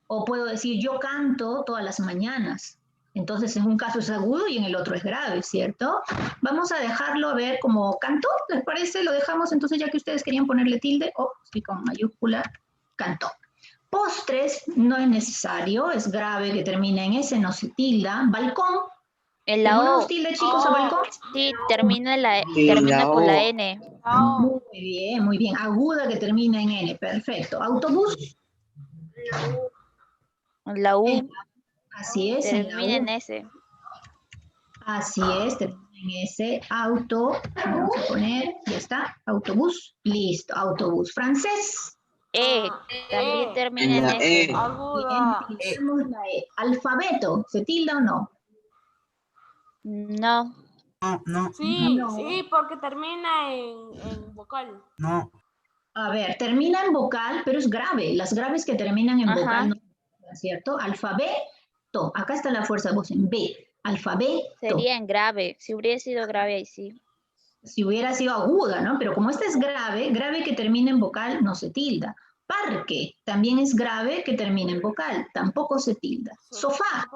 Speaker 1: O puedo decir, yo canto todas las mañanas. Entonces, en un caso es agudo y en el otro es grave, ¿cierto? Vamos a dejarlo a ver como cantó, ¿les parece? Lo dejamos entonces, ya que ustedes querían ponerle tilde, sí, con mayúscula, cantó. Postres no es necesario, es grave que termina en S, no se tilda. Balcón.
Speaker 6: En la O.
Speaker 1: ¿Ponemos tilde, chicos, a balcón?
Speaker 6: Sí, termina con la N.
Speaker 1: Muy bien, muy bien. Aguda que termina en N, perfecto. Autobús.
Speaker 6: La U.
Speaker 1: Así es. En la
Speaker 6: Termina en
Speaker 1: U.
Speaker 6: S.
Speaker 1: Así es, termina en ese auto. Vamos a poner, ya está, autobús. Listo, autobús. Francés.
Speaker 6: También termina
Speaker 4: En
Speaker 6: en
Speaker 4: la
Speaker 6: S.
Speaker 1: Bien,
Speaker 2: Aguda.
Speaker 1: tildamos la E. Alfabeto, ¿se tilda o no?
Speaker 6: No.
Speaker 8: No, no,
Speaker 2: Sí,
Speaker 1: No.
Speaker 2: sí, porque termina en vocal.
Speaker 8: no.
Speaker 1: A ver, termina en vocal, pero es grave. Las graves que terminan en
Speaker 6: Ajá.
Speaker 1: vocal no, ¿cierto? Alfabeto. Acá está la fuerza de voz en B. Alfabeto.
Speaker 6: Sería en grave. Si hubiera sido grave ahí sí.
Speaker 1: Si hubiera sido aguda, ¿no? Pero como esta es grave, grave que termina en vocal no se tilda. Parque también es grave que termina en vocal, tampoco se tilda. Sofá,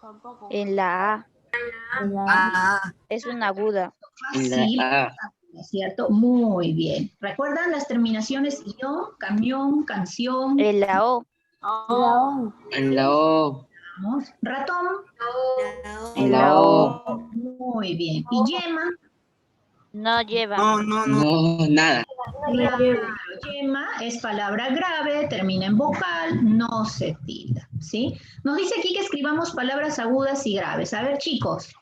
Speaker 2: Tampoco.
Speaker 6: En la A.
Speaker 8: Ah,
Speaker 6: Es una aguda.
Speaker 4: En la
Speaker 1: sí,
Speaker 4: A.
Speaker 1: ¿cierto? Muy bien. ¿Recuerdan las terminaciones ion, camión, canción?
Speaker 6: En la O.
Speaker 4: En la O.
Speaker 1: Vamos. Ratón,
Speaker 6: En la O.
Speaker 1: muy bien. Y yema,
Speaker 6: No lleva.
Speaker 8: no, no, no.
Speaker 4: No, nada.
Speaker 1: claro, yema es palabra grave, termina en vocal, no se tilda, ¿sí? Nos dice aquí que escribamos palabras agudas y graves. A ver, chicos,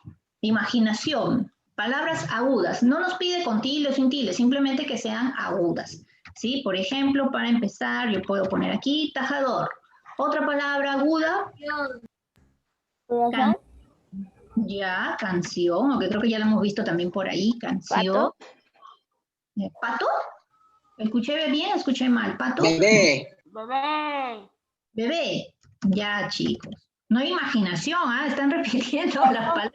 Speaker 1: imaginación, palabras agudas. No nos pide con tilde o sin tilde, simplemente que sean agudas, ¿sí? Por ejemplo, para empezar, yo puedo poner aquí tajador. Otra palabra aguda, can- ya, canción, aunque creo que ya la hemos visto también por ahí, canción.
Speaker 6: Pato.
Speaker 1: ¿Pato? ¿Escuché bien o escuché mal? ¿Pato?
Speaker 4: Bebé.
Speaker 2: Bebé.
Speaker 1: Bebé. Ya, chicos. No hay imaginación, ¿ah? Están repitiendo las palabras.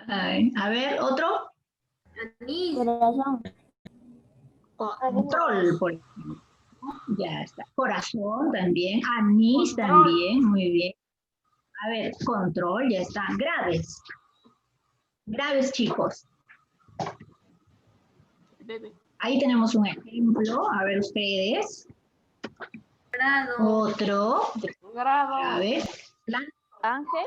Speaker 1: Ay, a ver, otro. Control, por ejemplo. Ya está. Corazón también. Anís
Speaker 2: Control.
Speaker 1: también. Muy bien. A ver, control, ya está. Graves. Graves, chicos.
Speaker 2: Bebé.
Speaker 1: Ahí tenemos un ejemplo. A ver ustedes. Otro.
Speaker 2: Grado.
Speaker 1: Grave.
Speaker 6: Ángel.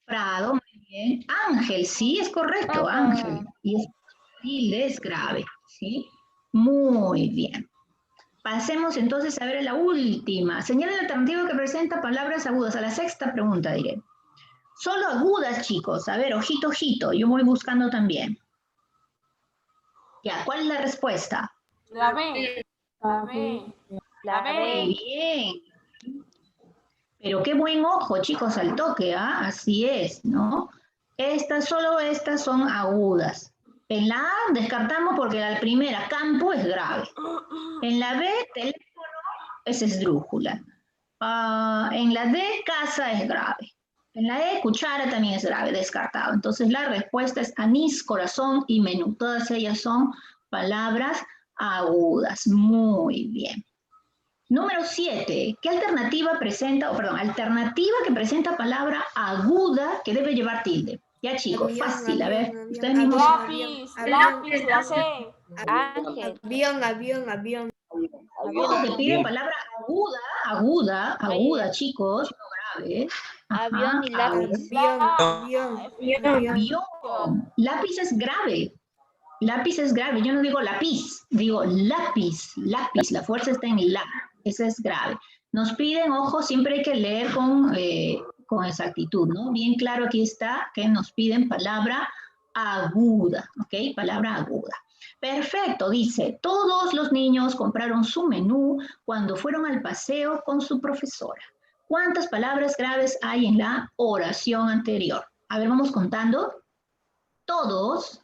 Speaker 1: Prado, muy bien. Ángel, sí, es correcto, Ángel. Y es tilde, es grave, ¿sí? Muy bien. Pasemos entonces a ver la última. Señala la alternativa que presenta palabras agudas. A la sexta pregunta diré. Solo agudas, chicos. A ver, ojito, ojito. Yo voy buscando también. Ya, ¿cuál es la respuesta?
Speaker 2: La B. La B. La
Speaker 1: Muy
Speaker 2: B.
Speaker 1: bien. Pero qué buen ojo, chicos, al toque, ¿ah? Así es, ¿no? Solo estas son agudas. En la A descartamos porque la primera, campo, es grave. En la B, teléfono, es esdrújula. En la D, casa, es grave. En la E, cuchara también es grave, descartado. Entonces la respuesta es anís, corazón y menú. Todas ellas son palabras agudas. Muy bien. Número 7. ¿Qué alternativa presenta, alternativa que presenta palabra aguda que debe llevar tilde? Ya, chicos, fácil, a ver. Ustedes mismos.
Speaker 2: Lápiz, la C.
Speaker 6: Ángel.
Speaker 9: Avión.
Speaker 1: Ojo, que piden palabra aguda, chicos, no grave. Ajá,
Speaker 6: Avión y lápiz.
Speaker 1: avión. Lápiz es grave. Lápiz es grave. Yo no digo lápiz, digo lápiz. Lápiz, la fuerza está en la. Esa es grave. Nos piden, ojo, siempre hay que leer con exactitud, ¿no? Bien claro aquí está que nos piden palabra aguda, ¿ok? Palabra aguda. Perfecto, dice, todos los niños compraron su menú cuando fueron al paseo con su profesora. ¿Cuántas palabras graves hay en la oración anterior? A ver, vamos contando. Todos,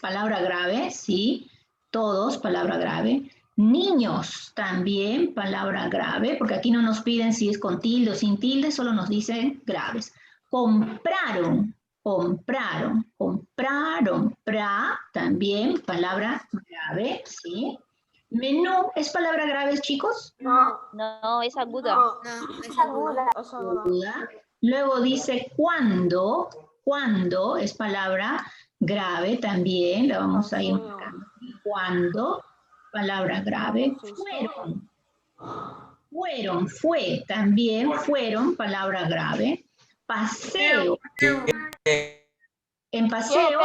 Speaker 1: palabra grave, sí. Todos, palabra grave. Niños, también, palabra grave, porque aquí no nos piden si es con tilde o sin tilde, solo nos dicen graves. Compraron, también, palabra grave, ¿sí? Menú, ¿es palabra grave, chicos?
Speaker 6: No, es aguda.
Speaker 2: Es aguda.
Speaker 1: Aguda. Luego dice cuando es palabra grave también, la vamos a ir marcando. Cuando, palabra grave. Fue también, fueron, palabra grave. Paseo. En paseo.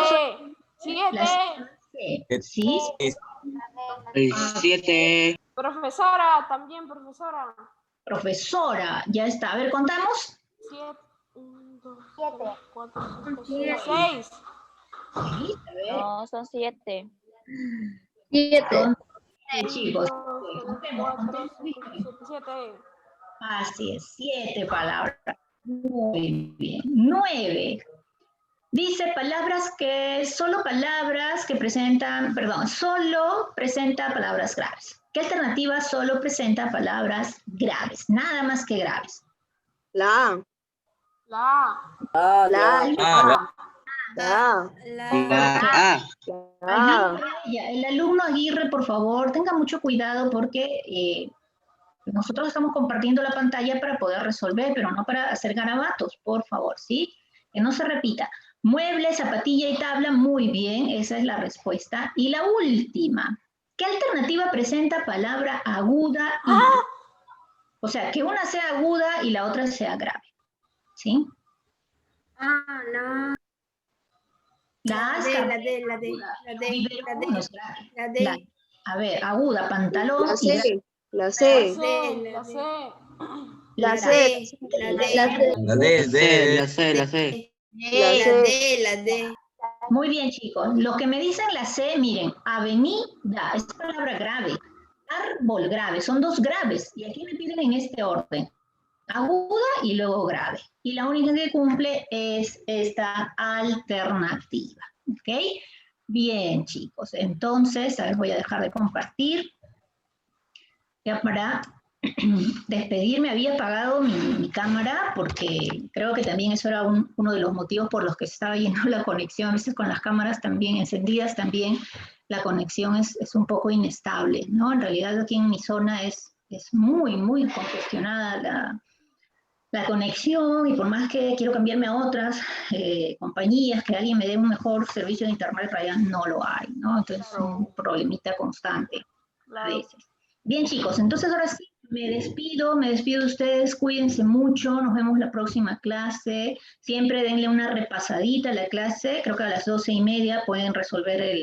Speaker 2: 7.
Speaker 1: Sí.
Speaker 4: El 7.
Speaker 2: Profesora, también profesora.
Speaker 1: Profesora, ya está. A ver, ¿contamos?
Speaker 2: 7, 1, 2, 3, 4, 5, 6.
Speaker 1: Sí, a ver.
Speaker 6: No, son 7.
Speaker 3: 7.
Speaker 1: Son chicos.
Speaker 2: 7.
Speaker 1: Así es, 7 palabras. Muy bien. 9. Dice solo presenta palabras graves. ¿Qué alternativa solo presenta palabras graves? Nada más que graves.
Speaker 8: La
Speaker 2: La.
Speaker 1: El alumno Aguirre, por favor, tenga mucho cuidado porque nosotros estamos compartiendo la pantalla para poder resolver, pero no para hacer garabatos, por favor, ¿sí? Que no se repita. Mueble, zapatilla y tabla, muy bien, esa es la respuesta. Y la última, ¿qué alternativa presenta palabra aguda y grave? O sea, que una sea aguda y la otra sea grave, ¿sí?
Speaker 9: La D.
Speaker 1: A ver, aguda, pantalón
Speaker 8: La
Speaker 1: y grave.
Speaker 8: C.
Speaker 2: La
Speaker 8: C.
Speaker 2: La C.
Speaker 7: La D.
Speaker 1: Muy bien, chicos. Lo que me dicen la C, miren, avenida, es palabra grave. Árbol grave, son dos graves. Y aquí me piden en este orden. Aguda y luego grave. Y la única que cumple es esta alternativa. ¿Ok? Bien, chicos. Entonces, a ver, voy a dejar de compartir. Ya para despedirme, había apagado mi cámara porque creo que también eso era uno de los motivos por los que se estaba yendo la conexión. A veces con las cámaras también encendidas, también la conexión es un poco inestable, ¿no? En realidad aquí en mi zona es muy, muy congestionada la conexión y por más que quiero cambiarme a otras compañías, que alguien me dé un mejor servicio de internet, para allá no lo hay, ¿no? Entonces es un problemita constante a veces. Bien, chicos, entonces ahora sí, me despido de ustedes, cuídense mucho, nos vemos la próxima clase, siempre denle una repasadita a la clase, creo que a las 12:30 pueden resolver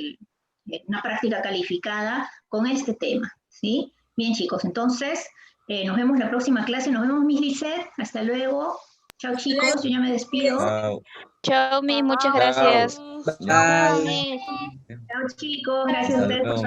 Speaker 1: una práctica calificada con este tema, ¿sí? Bien, chicos, entonces nos vemos la próxima clase, nos vemos, Miss Lisette, hasta luego, chao chicos, yo ya me despido.
Speaker 6: Chao, Miss, muchas gracias.
Speaker 7: Bye.
Speaker 1: Chao chicos, gracias a ustedes por su